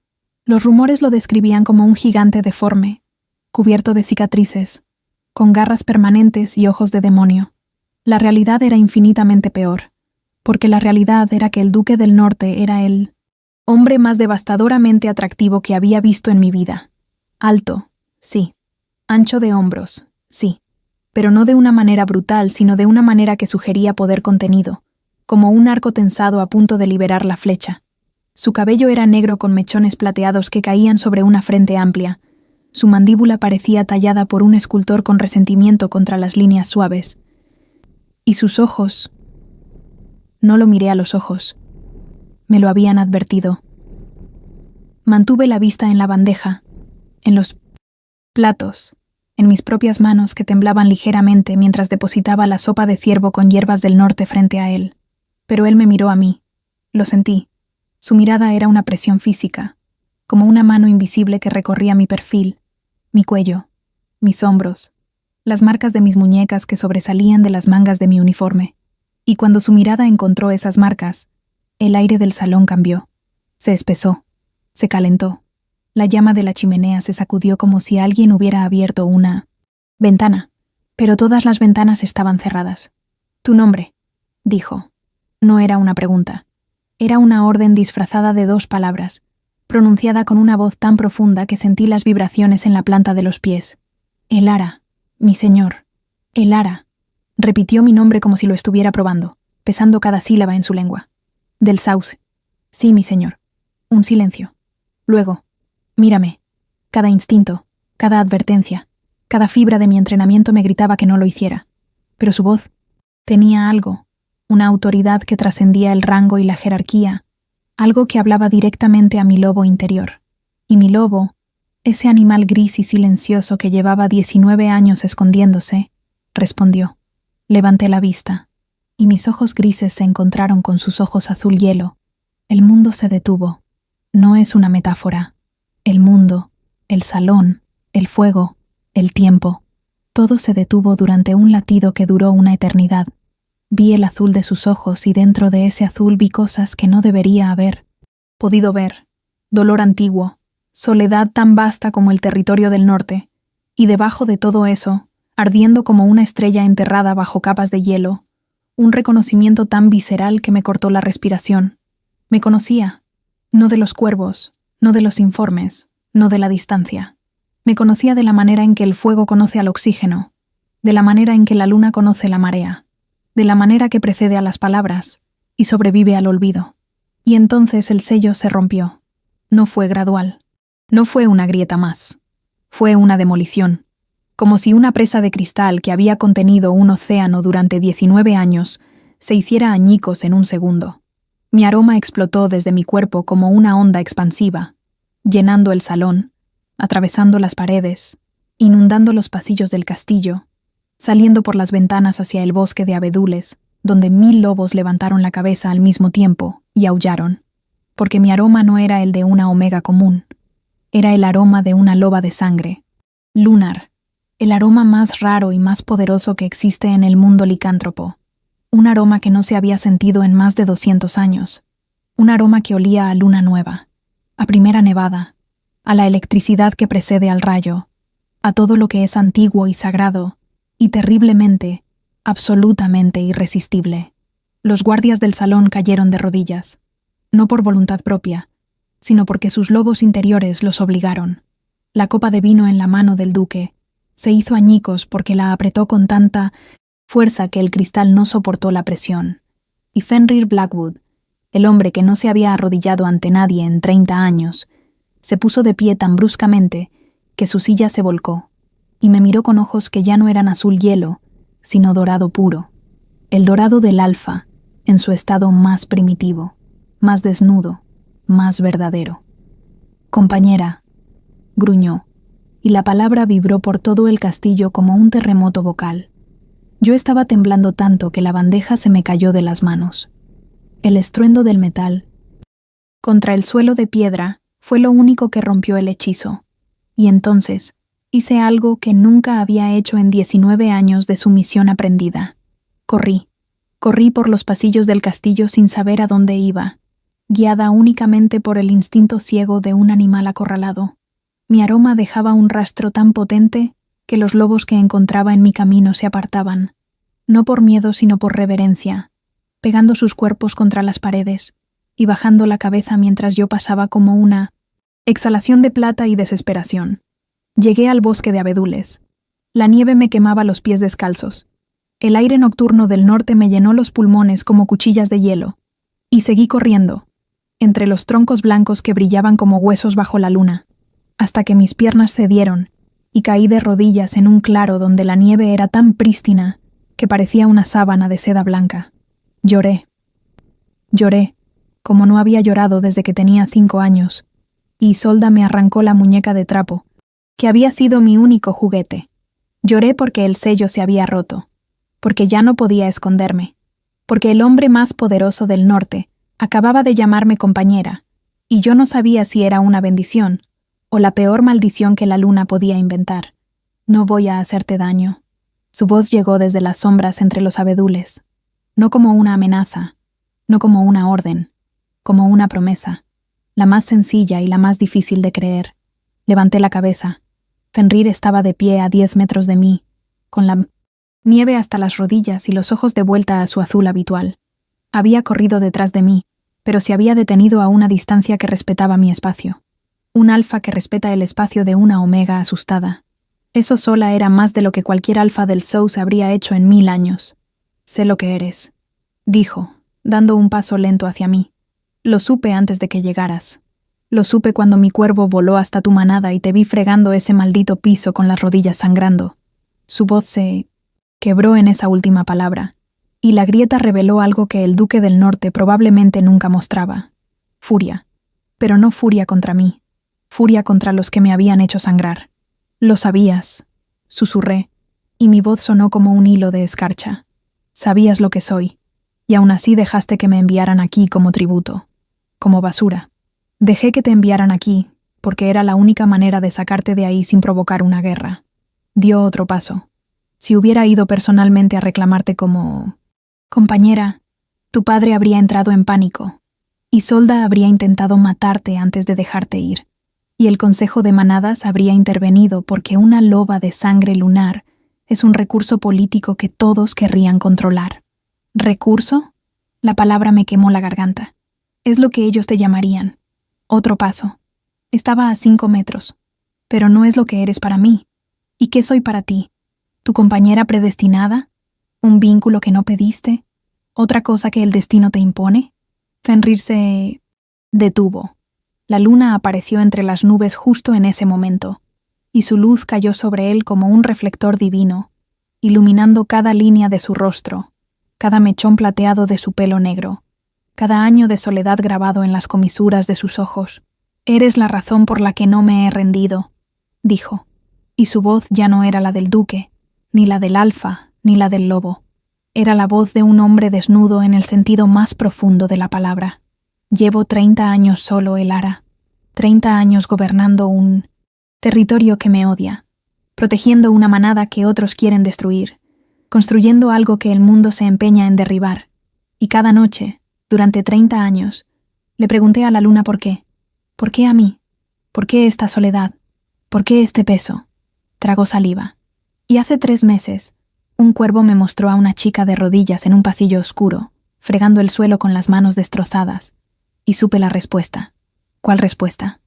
Los rumores lo describían como un gigante deforme, cubierto de cicatrices, con garras permanentes y ojos de demonio. La realidad era infinitamente peor, porque la realidad era que el Duque del Norte era el hombre más devastadoramente atractivo que había visto en mi vida. Alto, sí. Ancho de hombros, sí. Pero no de una manera brutal, sino de una manera que sugería poder contenido, como un arco tensado a punto de liberar la flecha. Su cabello era negro con mechones plateados que caían sobre una frente amplia. Su mandíbula parecía tallada por un escultor con resentimiento contra las líneas suaves. Y sus ojos... No lo miré a los ojos. Me lo habían advertido. Mantuve la vista en la bandeja, en los platos, en mis propias manos que temblaban ligeramente mientras depositaba la sopa de ciervo con hierbas del norte frente a él. Pero él me miró a mí. Lo sentí. Su mirada era una presión física, como una mano invisible que recorría mi perfil, mi cuello, mis hombros, las marcas de mis muñecas que sobresalían de las mangas de mi uniforme. Y cuando su mirada encontró esas marcas, el aire del salón cambió. Se espesó, se calentó. La llama de la chimenea se sacudió como si alguien hubiera abierto una ventana, pero todas las ventanas estaban cerradas. «Tu nombre», dijo. No era una pregunta. Era una orden disfrazada de 2 palabras, pronunciada con una voz tan profunda que sentí las vibraciones en la planta de los pies. «Elara, mi señor. Elara», repitió mi nombre como si lo estuviera probando, pesando cada sílaba en su lengua. «Del Sauce. Sí, mi señor». Un silencio. Luego, «Mírame». Cada instinto, cada advertencia, cada fibra de mi entrenamiento me gritaba que no lo hiciera. Pero su voz tenía algo, una autoridad que trascendía el rango y la jerarquía, algo que hablaba directamente a mi lobo interior. Y mi lobo, ese animal gris y silencioso que llevaba 19 años escondiéndose, respondió. Levanté la vista, y mis ojos grises se encontraron con sus ojos azul hielo. El mundo se detuvo. No es una metáfora. El mundo, el salón, el fuego, el tiempo, todo se detuvo durante un latido que duró una eternidad. Vi el azul de sus ojos y dentro de ese azul vi cosas que no debería haber podido ver. Dolor antiguo, soledad tan vasta como el territorio del norte, y debajo de todo eso, ardiendo como una estrella enterrada bajo capas de hielo, un reconocimiento tan visceral que me cortó la respiración. Me conocía, no de los cuervos, no de los informes, no de la distancia. Me conocía de la manera en que el fuego conoce al oxígeno, de la manera en que la luna conoce la marea, de la manera que precede a las palabras y sobrevive al olvido. Y entonces el sello se rompió. No fue gradual. No fue una grieta más. Fue una demolición. Como si una presa de cristal que había contenido un océano durante 19 años se hiciera añicos en un segundo. Mi aroma explotó desde mi cuerpo como una onda expansiva, llenando el salón, atravesando las paredes, inundando los pasillos del castillo, saliendo por las ventanas hacia el bosque de abedules, donde 1000 lobos levantaron la cabeza al mismo tiempo y aullaron, porque mi aroma no era el de una omega común, era el aroma de una loba de sangre, lunar, el aroma más raro y más poderoso que existe en el mundo licántropo, un aroma que no se había sentido en más de 200 años, un aroma que olía a luna nueva, a primera nevada, a la electricidad que precede al rayo, a todo lo que es antiguo y sagrado, y terriblemente, absolutamente irresistible. Los guardias del salón cayeron de rodillas, no por voluntad propia, sino porque sus lobos interiores los obligaron. La copa de vino en la mano del duque se hizo añicos porque la apretó con tanta fuerza que el cristal no soportó la presión, y Fenrir Blackwood, El hombre que no se había arrodillado ante nadie en 30 años, se puso de pie tan bruscamente que su silla se volcó, y me miró con ojos que ya no eran azul hielo, sino dorado puro, el dorado del alfa, en su estado más primitivo, más desnudo, más verdadero. «Compañera», gruñó, y la palabra vibró por todo el castillo como un terremoto vocal. Yo estaba temblando tanto que la bandeja se me cayó de las manos. El estruendo del metal contra el suelo de piedra fue lo único que rompió el hechizo, y entonces hice algo que nunca había hecho en 19 años de sumisión aprendida. Corrí por los pasillos del castillo sin saber a dónde iba, guiada únicamente por el instinto ciego de un animal acorralado. Mi aroma dejaba un rastro tan potente que los lobos que encontraba en mi camino se apartaban, no por miedo sino por reverencia, pegando sus cuerpos contra las paredes y bajando la cabeza mientras yo pasaba como una exhalación de plata y desesperación. Llegué al bosque de abedules. La nieve me quemaba los pies descalzos. El aire nocturno del norte me llenó los pulmones como cuchillas de hielo, y seguí corriendo, entre los troncos blancos que brillaban como huesos bajo la luna, hasta que mis piernas cedieron y caí de rodillas en un claro donde la nieve era tan prístina que parecía una sábana de seda blanca. Lloré, como no había llorado desde que tenía 5 años, y Isolda me arrancó la muñeca de trapo, que había sido mi único juguete. Lloré porque el sello se había roto, porque ya no podía esconderme, porque el hombre más poderoso del norte acababa de llamarme compañera, y yo no sabía si era una bendición o la peor maldición que la luna podía inventar. «No voy a hacerte daño». Su voz llegó desde las sombras entre los abedules, no como una amenaza, no como una orden, como una promesa, la más sencilla y la más difícil de creer. Levanté la cabeza. Fenrir estaba de pie a 10 metros de mí, con la nieve hasta las rodillas y los ojos de vuelta a su azul habitual. Había corrido detrás de mí, pero se había detenido a una distancia que respetaba mi espacio. Un alfa que respeta el espacio de una omega asustada. Eso sola era más de lo que cualquier alfa del Sous habría hecho en 1000 años. «Sé lo que eres», dijo, dando un paso lento hacia mí. «Lo supe antes de que llegaras. Lo supe cuando mi cuervo voló hasta tu manada y te vi fregando ese maldito piso con las rodillas sangrando». Su voz se quebró en esa última palabra, y la grieta reveló algo que el duque del norte probablemente nunca mostraba. Furia. Pero no furia contra mí. Furia contra los que me habían hecho sangrar. «Lo sabías», susurré, y mi voz sonó como un hilo de escarcha. «Sabías lo que soy, y aún así dejaste que me enviaran aquí como tributo, como basura. Dejé que te enviaran aquí, porque era la única manera de sacarte de ahí sin provocar una guerra». Dio otro paso. «Si hubiera ido personalmente a reclamarte como compañera, tu padre habría entrado en pánico. Isolda habría intentado matarte antes de dejarte ir, y el Consejo de Manadas habría intervenido porque una loba de sangre lunar es un recurso político que todos querrían controlar». «¿Recurso?». La palabra me quemó la garganta. «Es lo que ellos te llamarían». Otro paso. Estaba a 5 metros. «Pero no es lo que eres para mí. ¿Y qué soy para ti? ¿Tu compañera predestinada? ¿Un vínculo que no pediste? ¿Otra cosa que el destino te impone?». Fenrir se detuvo. La luna apareció entre las nubes justo en ese momento, y su luz cayó sobre él como un reflector divino, iluminando cada línea de su rostro, cada mechón plateado de su pelo negro, cada año de soledad grabado en las comisuras de sus ojos. «Eres la razón por la que no me he rendido», dijo, y su voz ya no era la del duque, ni la del alfa, ni la del lobo. Era la voz de un hombre desnudo en el sentido más profundo de la palabra. «Llevo 30 años solo, Elara. 30 años gobernando un territorio que me odia, protegiendo una manada que otros quieren destruir, construyendo algo que el mundo se empeña en derribar. Y cada noche, durante 30 años, le pregunté a la luna por qué. ¿Por qué a mí? ¿Por qué esta soledad? ¿Por qué este peso?». Tragó saliva. «Y hace 3 meses, un cuervo me mostró a una chica de rodillas en un pasillo oscuro, fregando el suelo con las manos destrozadas, y supe la respuesta». «¿Cuál respuesta?».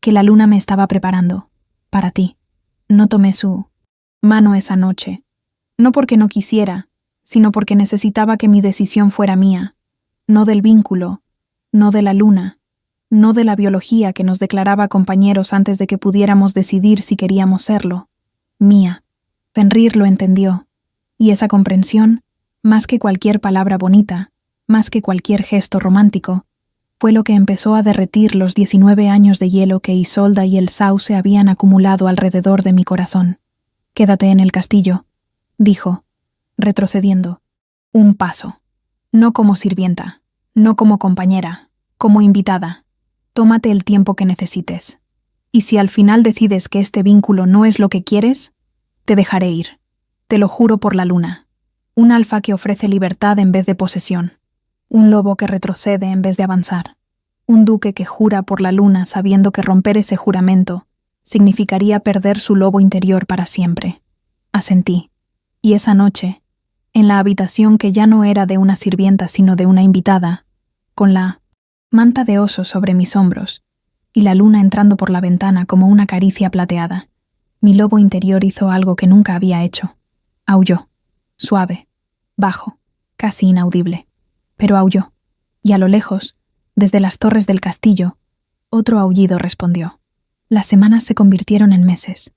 «Que la luna me estaba preparando. Para ti». No tomé su mano esa noche, no porque no quisiera, sino porque necesitaba que mi decisión fuera mía, no del vínculo, no de la luna, no de la biología que nos declaraba compañeros antes de que pudiéramos decidir si queríamos serlo. Mía. Fenrir lo entendió, y esa comprensión, más que cualquier palabra bonita, más que cualquier gesto romántico, fue lo que empezó a derretir los 19 años de hielo que Isolda y el sauce habían acumulado alrededor de mi corazón. «Quédate en el castillo», dijo, retrocediendo. «Un paso. No como sirvienta, no como compañera, como invitada. Tómate el tiempo que necesites. Y si al final decides que este vínculo no es lo que quieres, te dejaré ir. Te lo juro por la luna. Un alfa que ofrece libertad en vez de posesión. Un lobo que retrocede en vez de avanzar. Un duque que jura por la luna sabiendo que romper ese juramento significaría perder su lobo interior para siempre». Asentí. Y esa noche, en la habitación que ya no era de una sirvienta sino de una invitada, con la manta de oso sobre mis hombros y la luna entrando por la ventana como una caricia plateada, mi lobo interior hizo algo que nunca había hecho. Aulló. Suave, bajo, casi inaudible. Pero aulló. Y a lo lejos, desde las torres del castillo, otro aullido respondió. Las semanas se convirtieron en meses.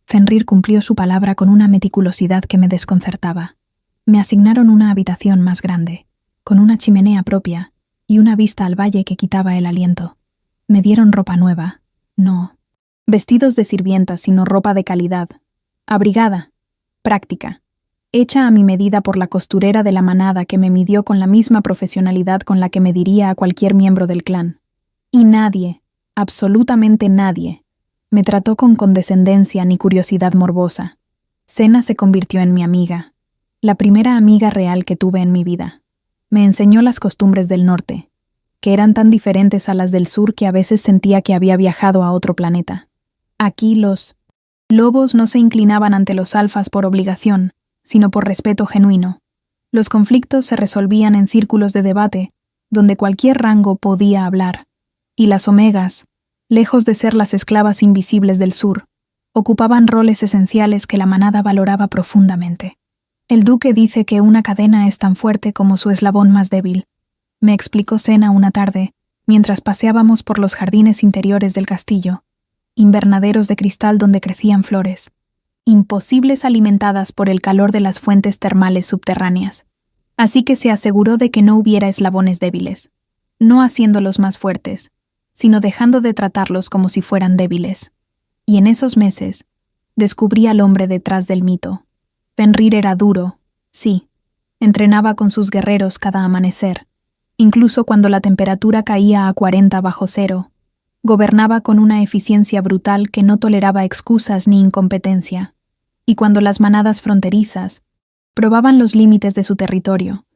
Fenrir cumplió su palabra con una meticulosidad que me desconcertaba. Me asignaron una habitación más grande, con una chimenea propia y una vista al valle que quitaba el aliento. Me dieron ropa nueva, no vestidos de sirvienta, sino ropa de calidad, abrigada, práctica, hecha a mi medida por la costurera de la manada que me midió con la misma profesionalidad con la que mediría a cualquier miembro del clan. Y nadie, absolutamente nadie, me trató con condescendencia ni curiosidad morbosa. Sena se convirtió en mi amiga, la primera amiga real que tuve en mi vida. Me enseñó las costumbres del norte, que eran tan diferentes a las del sur que a veces sentía que había viajado a otro planeta. Aquí los lobos no se inclinaban ante los alfas por obligación, sino por respeto genuino. Los conflictos se resolvían en círculos de debate, donde cualquier rango podía hablar, y las omegas, lejos de ser las esclavas invisibles del sur, ocupaban roles esenciales que la manada valoraba profundamente. El duque dice que una cadena es tan fuerte como su eslabón más débil, me explicó Sena una tarde, mientras paseábamos por los jardines interiores del castillo, invernaderos de cristal donde crecían flores, imposibles alimentadas por el calor de las fuentes termales subterráneas. Así que se aseguró de que no hubiera eslabones débiles, no haciéndolos más fuertes, sino dejando de tratarlos como si fueran débiles. Y en esos meses, descubrí al hombre detrás del mito. Fenrir era duro, sí, entrenaba con sus guerreros cada amanecer, incluso cuando la temperatura caía a 40 bajo cero, gobernaba con una eficiencia brutal que no toleraba excusas ni incompetencia, y cuando las manadas fronterizas probaban los límites de su territorio,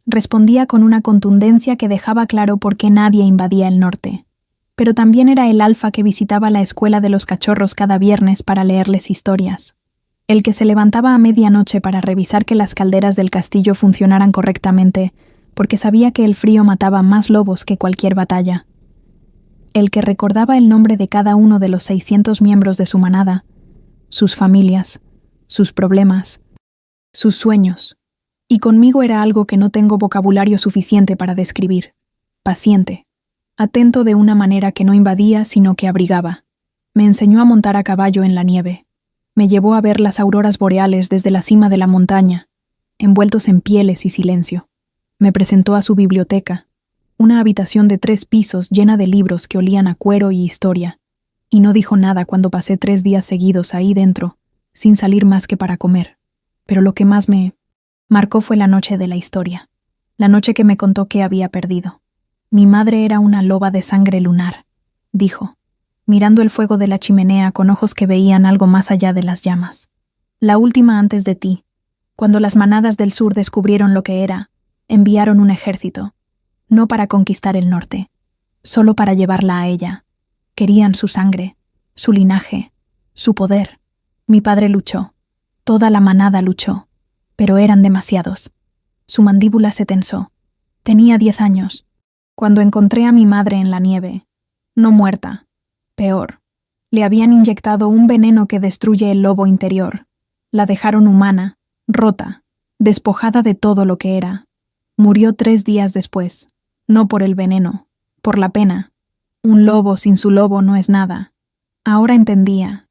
respondía con una contundencia que dejaba claro por qué nadie invadía el norte. Pero también era el alfa que visitaba la escuela de los cachorros cada viernes para leerles historias, el que se levantaba a medianoche para revisar que las calderas del castillo funcionaran correctamente, porque sabía que el frío mataba más lobos que cualquier batalla, el que recordaba el nombre de cada uno de los 600 miembros de su manada, sus familias, sus problemas, sus sueños, y conmigo era algo que no tengo vocabulario suficiente para describir: paciente, atento de una manera que no invadía sino que abrigaba. Me enseñó a montar a caballo en la nieve, me llevó a ver las auroras boreales desde la cima de la montaña, envueltos en pieles y silencio. Me presentó a su biblioteca, una habitación de 3 pisos llena de libros que olían a cuero y historia, y no dijo nada cuando pasé 3 días seguidos ahí dentro, sin salir más que para comer. Pero lo que más me marcó fue la noche de la historia, la noche que me contó que había perdido. Mi madre era una loba de sangre lunar, dijo, mirando el fuego de la chimenea con ojos que veían algo más allá de las llamas. La última antes de ti, cuando las manadas del sur descubrieron lo que era, enviaron un ejército, no para conquistar el norte, solo para llevarla a ella. Querían su sangre, su linaje, su poder. Mi padre luchó, toda la manada luchó, pero eran demasiados. Su mandíbula se tensó. Tenía 10 años, cuando encontré a mi madre en la nieve, no muerta, peor. Le habían inyectado un veneno que destruye el lobo interior. La dejaron humana, rota, despojada de todo lo que era. Murió 3 días después, no por el veneno, por la pena. Un lobo sin su lobo no es nada. Ahora entendía.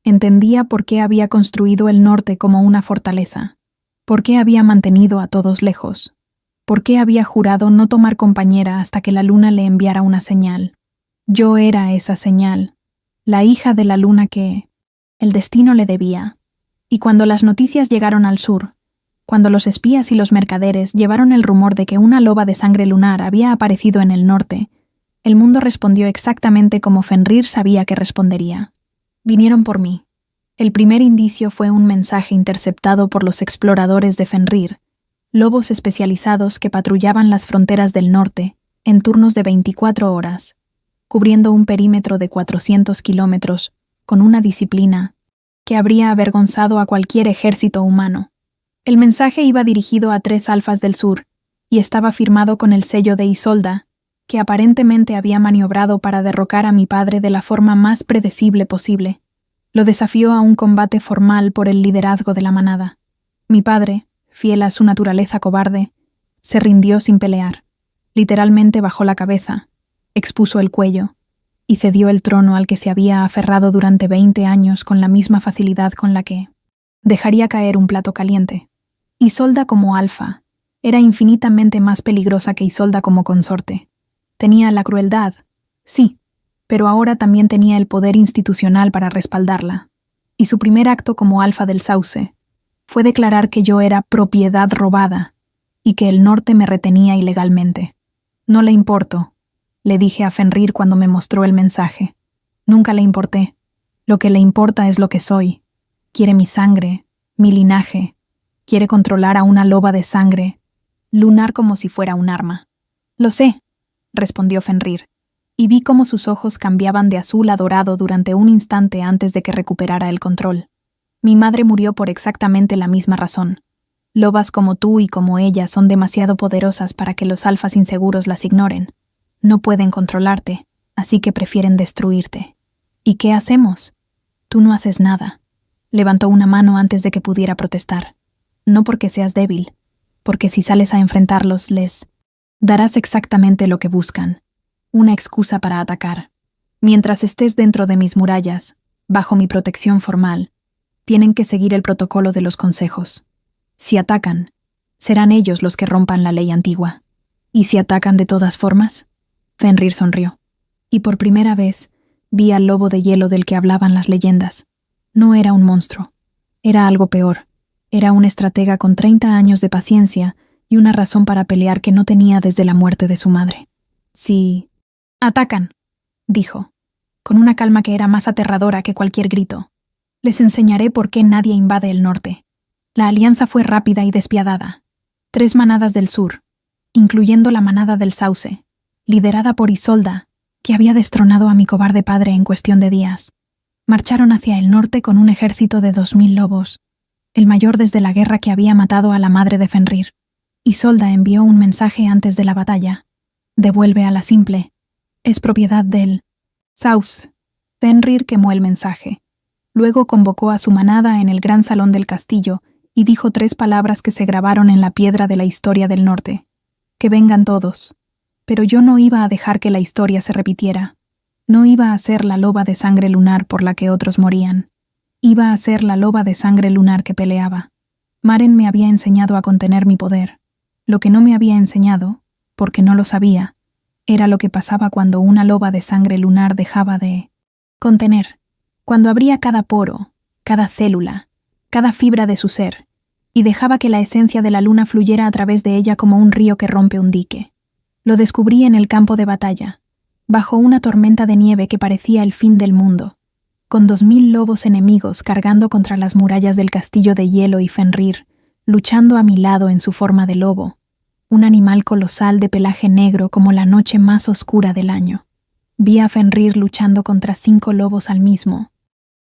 Entendía por qué había construido el norte como una fortaleza. Por qué había mantenido a todos lejos. Por qué había jurado no tomar compañera hasta que la luna le enviara una señal. Yo era esa señal, la hija de la luna que el destino le debía. Y cuando las noticias llegaron al sur, cuando los espías y los mercaderes llevaron el rumor de que una loba de sangre lunar había aparecido en el norte, el mundo respondió exactamente como Fenrir sabía que respondería. Vinieron por mí. El primer indicio fue un mensaje interceptado por los exploradores de Fenrir, lobos especializados que patrullaban las fronteras del norte en turnos de 24 horas, cubriendo un perímetro de 400 kilómetros con una disciplina que habría avergonzado a cualquier ejército humano. El mensaje iba dirigido a 3 alfas del sur y estaba firmado con el sello de Isolda, que aparentemente había maniobrado para derrocar a mi padre de la forma más predecible posible. Lo desafió a un combate formal por el liderazgo de la manada. Mi padre, fiel a su naturaleza cobarde, se rindió sin pelear. Literalmente bajó la cabeza, expuso el cuello y cedió el trono al que se había aferrado durante 20 años con la misma facilidad con la que dejaría caer un plato caliente. Isolda como alfa era infinitamente más peligrosa que Isolda como consorte. Tenía la crueldad, sí, pero ahora también tenía el poder institucional para respaldarla. Y su primer acto como alfa del Sauce fue declarar que yo era propiedad robada y que el norte me retenía ilegalmente. No le importo, le dije a Fenrir cuando me mostró el mensaje. Nunca le importé. Lo que le importa es lo que soy. Quiere mi sangre, mi linaje. Quiere controlar a una loba de sangre, lunar como si fuera un arma. Lo sé, respondió Fenrir, y vi cómo sus ojos cambiaban de azul a dorado durante un instante antes de que recuperara el control. Mi madre murió por exactamente la misma razón. Lobas como tú y como ella son demasiado poderosas para que los alfas inseguros las ignoren. No pueden controlarte, así que prefieren destruirte. ¿Y qué hacemos? Tú no haces nada. Levantó una mano antes de que pudiera protestar. No porque seas débil, porque si sales a enfrentarlos les darás exactamente lo que buscan, una excusa para atacar. Mientras estés dentro de mis murallas, bajo mi protección formal, tienen que seguir el protocolo de los consejos. Si atacan, serán ellos los que rompan la ley antigua. ¿Y si atacan de todas formas? Fenrir sonrió. Y por primera vez vi al lobo de hielo del que hablaban las leyendas. No era un monstruo. Era algo peor. Era un estratega con 30 años de paciencia y una razón para pelear que no tenía desde la muerte de su madre. Sí. Atacan, dijo, con una calma que era más aterradora que cualquier grito. Les enseñaré por qué nadie invade el norte. La alianza fue rápida y despiadada. 3 manadas del sur, incluyendo la manada del Sauce, liderada por Isolda, que había destronado a mi cobarde padre en cuestión de días, marcharon hacia el norte con un ejército de 2000 lobos, el mayor desde la guerra que había matado a la madre de Fenrir. Isolda envió un mensaje antes de la batalla. Devuelve a la simple. Es propiedad del Sauce. Fenrir quemó el mensaje. Luego convocó a su manada en el gran salón del castillo y dijo 3 palabras que se grabaron en la piedra de la historia del norte. Que vengan todos. Pero yo no iba a dejar que la historia se repitiera. No iba a ser la loba de sangre lunar por la que otros morían. Iba a ser la loba de sangre lunar que peleaba. Maren me había enseñado a contener mi poder. Lo que no me había enseñado, porque no lo sabía, era lo que pasaba cuando una loba de sangre lunar dejaba de contener. Cuando abría cada poro, cada célula, cada fibra de su ser, y dejaba que la esencia de la luna fluyera a través de ella como un río que rompe un dique. Lo descubrí en el campo de batalla, bajo una tormenta de nieve que parecía el fin del mundo, con 2000 lobos enemigos cargando contra las murallas del castillo de hielo y Fenrir, luchando a mi lado en su forma de lobo, un animal colosal de pelaje negro como la noche más oscura del año. Vi a Fenrir luchando contra 5 lobos al mismo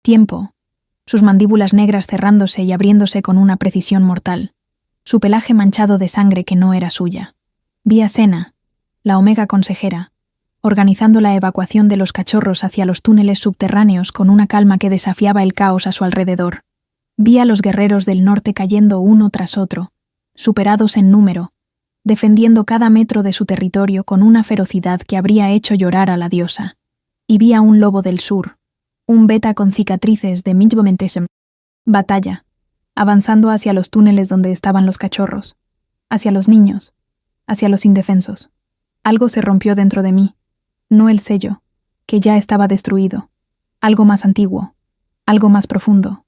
tiempo, sus mandíbulas negras cerrándose y abriéndose con una precisión mortal, su pelaje manchado de sangre que no era suya. Vi a Sena, la Omega consejera, organizando la evacuación de los cachorros hacia los túneles subterráneos con una calma que desafiaba el caos a su alrededor. Vi a los guerreros del norte cayendo uno tras otro, superados en número, defendiendo cada metro de su territorio con una ferocidad que habría hecho llorar a la diosa. Y vi a un lobo del sur, un beta con cicatrices de Midmomentesem. Batalla, avanzando hacia los túneles donde estaban los cachorros, hacia los niños, hacia los indefensos. Algo se rompió dentro de mí, no el sello, que ya estaba destruido, algo más antiguo, algo más profundo,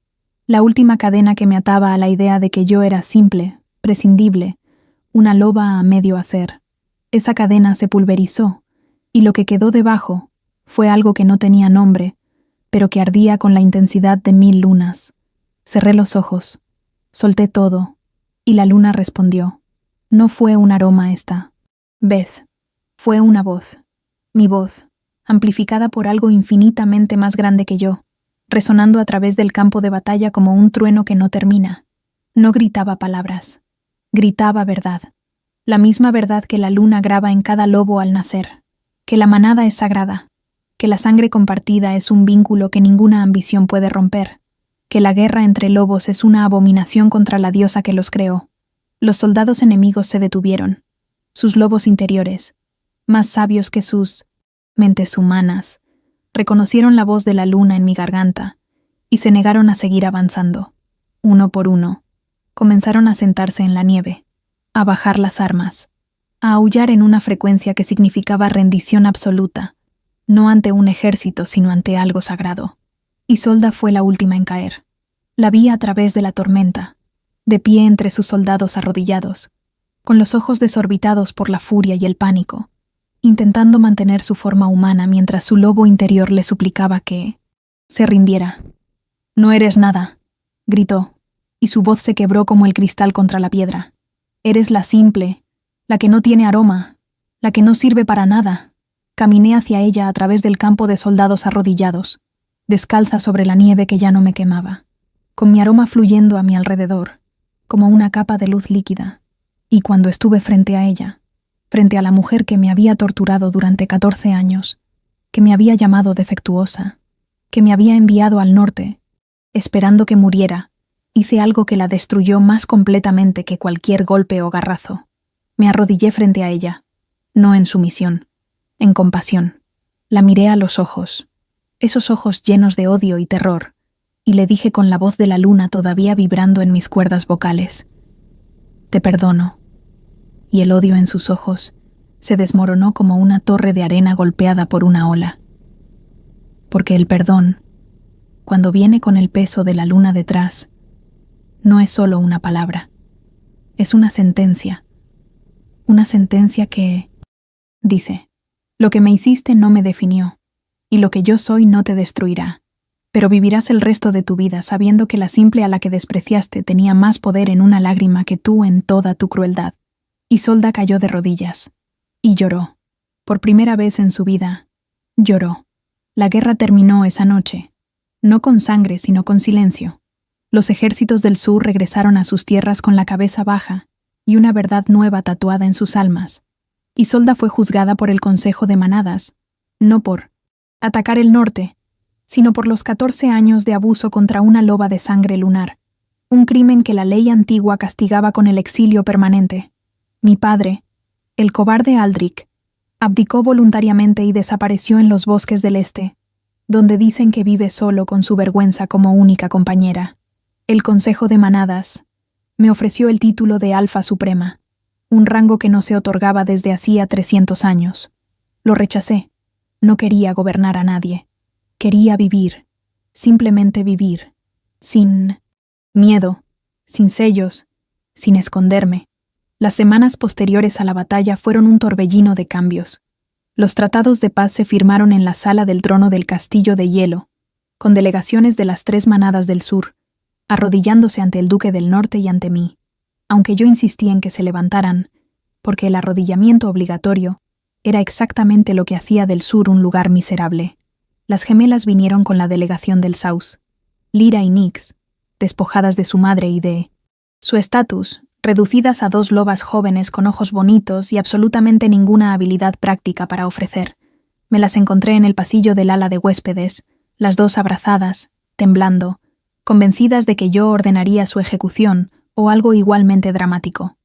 la última cadena que me ataba a la idea de que yo era simple, prescindible, una loba a medio hacer. Esa cadena se pulverizó, y lo que quedó debajo fue algo que no tenía nombre, pero que ardía con la intensidad de 1000 lunas. Cerré los ojos, solté todo, y la luna respondió. No fue un aroma esta vez, fue una voz, mi voz, amplificada por algo infinitamente más grande que yo, resonando a través del campo de batalla como un trueno que no termina. No gritaba palabras, gritaba verdad, la misma verdad que la luna graba en cada lobo al nacer, que la manada es sagrada, que la sangre compartida es un vínculo que ninguna ambición puede romper, que la guerra entre lobos es una abominación contra la diosa que los creó. Los soldados enemigos se detuvieron, sus lobos interiores, más sabios que sus mentes humanas, reconocieron la voz de la luna en mi garganta y se negaron a seguir avanzando. Uno por uno, comenzaron a sentarse en la nieve, a bajar las armas, a aullar en una frecuencia que significaba rendición absoluta, no ante un ejército sino ante algo sagrado. Isolda fue la última en caer. La vi a través de la tormenta, de pie entre sus soldados arrodillados, con los ojos desorbitados por la furia y el pánico, intentando mantener su forma humana mientras su lobo interior le suplicaba que se rindiera. «No eres nada», gritó, y su voz se quebró como el cristal contra la piedra. «Eres la simple, la que no tiene aroma, la que no sirve para nada». Caminé hacia ella a través del campo de soldados arrodillados, descalza sobre la nieve que ya no me quemaba, con mi aroma fluyendo a mi alrededor, como una capa de luz líquida, y cuando estuve frente a ella, frente a la mujer que me había torturado durante 14 años, que me había llamado defectuosa, que me había enviado al norte, esperando que muriera, hice algo que la destruyó más completamente que cualquier golpe o garrazo. Me arrodillé frente a ella, no en sumisión, en compasión. La miré a los ojos, esos ojos llenos de odio y terror, y le dije con la voz de la luna todavía vibrando en mis cuerdas vocales: «Te perdono». Y el odio en sus ojos se desmoronó como una torre de arena golpeada por una ola. Porque el perdón, cuando viene con el peso de la luna detrás, no es solo una palabra, es una sentencia que dice: «Lo que me hiciste no me definió, y lo que yo soy no te destruirá, pero vivirás el resto de tu vida sabiendo que la simple a la que despreciaste tenía más poder en una lágrima que tú en toda tu crueldad». Isolda cayó de rodillas, y lloró. Por primera vez en su vida, lloró. La guerra terminó esa noche, no con sangre sino con silencio. Los ejércitos del sur regresaron a sus tierras con la cabeza baja y una verdad nueva tatuada en sus almas. Isolda fue juzgada por el Consejo de Manadas, no por atacar el norte, sino por los 14 años de abuso contra una loba de sangre lunar, un crimen que la ley antigua castigaba con el exilio permanente. Mi padre, el cobarde Aldrich, abdicó voluntariamente y desapareció en los bosques del este, donde dicen que vive solo con su vergüenza como única compañera. El Consejo de Manadas me ofreció el título de Alfa Suprema, un rango que no se otorgaba desde hacía 300 años. Lo rechacé. No quería gobernar a nadie. Quería vivir, simplemente vivir, sin miedo, sin sellos, sin esconderme. Las semanas posteriores a la batalla fueron un torbellino de cambios. Los tratados de paz se firmaron en la sala del trono del Castillo de Hielo, con delegaciones de las 3 manadas del sur, arrodillándose ante el duque del norte y ante mí, aunque yo insistí en que se levantaran, porque el arrodillamiento obligatorio era exactamente lo que hacía del sur un lugar miserable. Las gemelas vinieron con la delegación del Saus, Lyra y Nyx, despojadas de su madre y de su estatus, reducidas a 2 lobas jóvenes con ojos bonitos y absolutamente ninguna habilidad práctica para ofrecer. Me las encontré en el pasillo del ala de huéspedes, las 2 abrazadas, temblando, convencidas de que yo ordenaría su ejecución o algo igualmente dramático.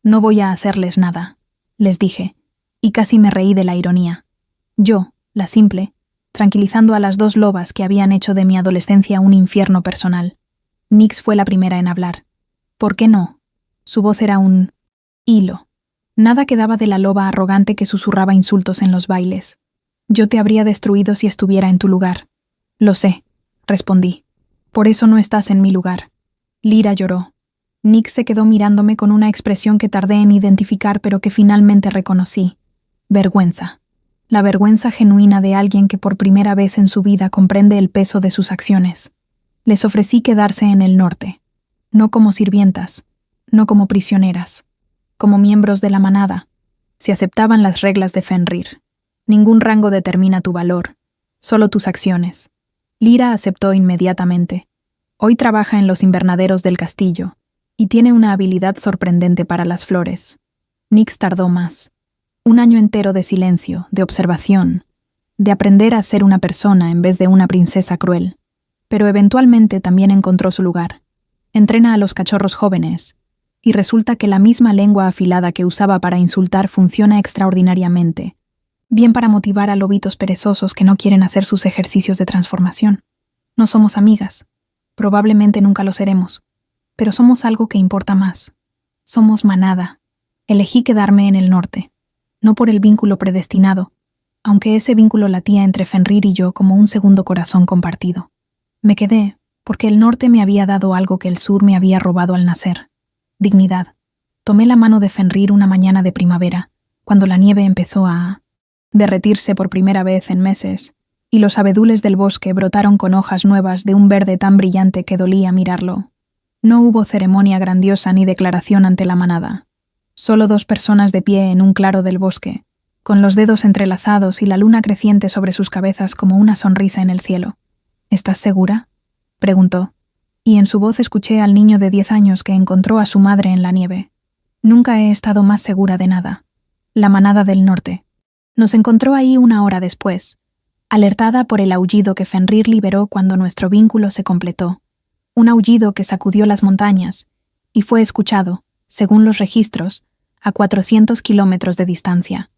No voy a hacerles nada, les dije, y casi me reí de la ironía. Yo, la simple, tranquilizando a las dos lobas que habían hecho de mi adolescencia un infierno personal. Nix fue la primera en hablar. ¿Por qué no? Su voz era un hilo. Nada quedaba de la loba arrogante que susurraba insultos en los bailes. Yo te habría destruido si estuviera en tu lugar. Lo sé, respondí. Por eso no estás en mi lugar. Lyra lloró. Nix se quedó mirándome con una expresión que tardé en identificar pero que finalmente reconocí. Vergüenza. La vergüenza genuina de alguien que por primera vez en su vida comprende el peso de sus acciones. Les ofrecí quedarse en el norte. No como sirvientas, no como prisioneras, como miembros de la manada. Si aceptaban las reglas de Fenrir. Ningún rango determina tu valor, solo tus acciones. Lyra aceptó inmediatamente. Hoy trabaja en los invernaderos del castillo y tiene una habilidad sorprendente para las flores. Nix tardó más. Un año entero de silencio, de observación, de aprender a ser una persona en vez de una princesa cruel. Pero eventualmente también encontró su lugar. Entrena a los cachorros jóvenes, y resulta que la misma lengua afilada que usaba para insultar funciona extraordinariamente, bien para motivar a lobitos perezosos que no quieren hacer sus ejercicios de transformación. No somos amigas, probablemente nunca lo seremos, pero somos algo que importa más. Somos manada. Elegí quedarme en el norte, no por el vínculo predestinado, aunque ese vínculo latía entre Fenrir y yo como un segundo corazón compartido. Me quedé porque el norte me había dado algo que el sur me había robado al nacer. Dignidad. Tomé la mano de Fenrir una mañana de primavera, cuando la nieve empezó a derretirse por primera vez en meses, y los abedules del bosque brotaron con hojas nuevas de un verde tan brillante que dolía mirarlo. No hubo ceremonia grandiosa ni declaración ante la manada. Solo dos personas de pie en un claro del bosque, con los dedos entrelazados y la luna creciente sobre sus cabezas como una sonrisa en el cielo. ¿Estás segura?, preguntó, y en su voz escuché al niño de 10 años que encontró a su madre en la nieve. Nunca he estado más segura de nada. La manada del norte. Nos encontró ahí una hora después, alertada por el aullido que Fenrir liberó cuando nuestro vínculo se completó. Un aullido que sacudió las montañas y fue escuchado, según los registros, a 400 kilómetros de distancia.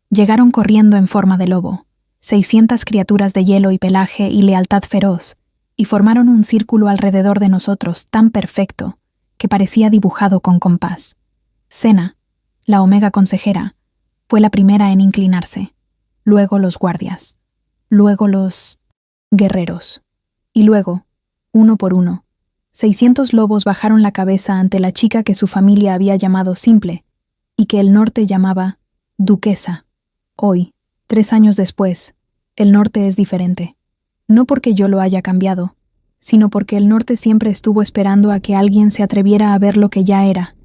Llegaron corriendo en forma de lobo, 600 criaturas de hielo y pelaje y lealtad feroz, y formaron un círculo alrededor de nosotros tan perfecto que parecía dibujado con compás. Sena, la Omega consejera, fue la primera en inclinarse, luego los guardias, luego los guerreros, y luego, uno por uno, 600 lobos bajaron la cabeza ante la chica que su familia había llamado Simple y que el norte llamaba Duquesa. Hoy, 3 años después, el norte es diferente. No porque yo lo haya cambiado, sino porque el norte siempre estuvo esperando a que alguien se atreviera a ver lo que ya era.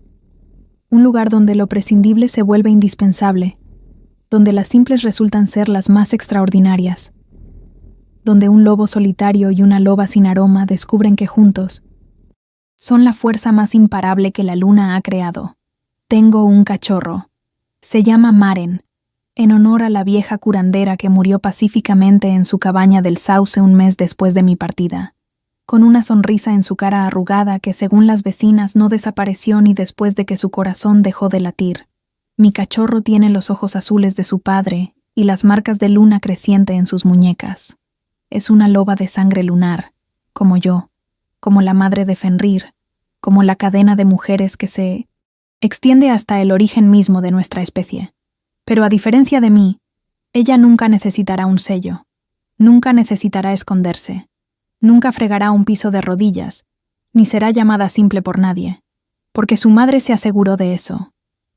Un lugar donde lo prescindible se vuelve indispensable, donde las simples resultan ser las más extraordinarias, donde un lobo solitario y una loba sin aroma descubren que juntos son la fuerza más imparable que la luna ha creado. Tengo un cachorro. Se llama Maren, en honor a la vieja curandera que murió pacíficamente en su cabaña del Sauce un mes después de mi partida, con una sonrisa en su cara arrugada que según las vecinas no desapareció ni después de que su corazón dejó de latir. Mi cachorro tiene los ojos azules de su padre y las marcas de luna creciente en sus muñecas. Es una loba de sangre lunar, como yo, como la madre de Fenrir, como la cadena de mujeres que se extiende hasta el origen mismo de nuestra especie. Pero a diferencia de mí, ella nunca necesitará un sello, nunca necesitará esconderse, nunca fregará un piso de rodillas, ni será llamada Simple por nadie, porque su madre se aseguró de eso.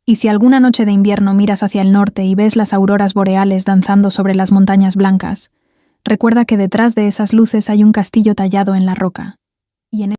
Y si alguna noche de invierno miras hacia el norte y ves las auroras boreales danzando sobre las montañas blancas, recuerda que detrás de esas luces hay un castillo tallado en la roca.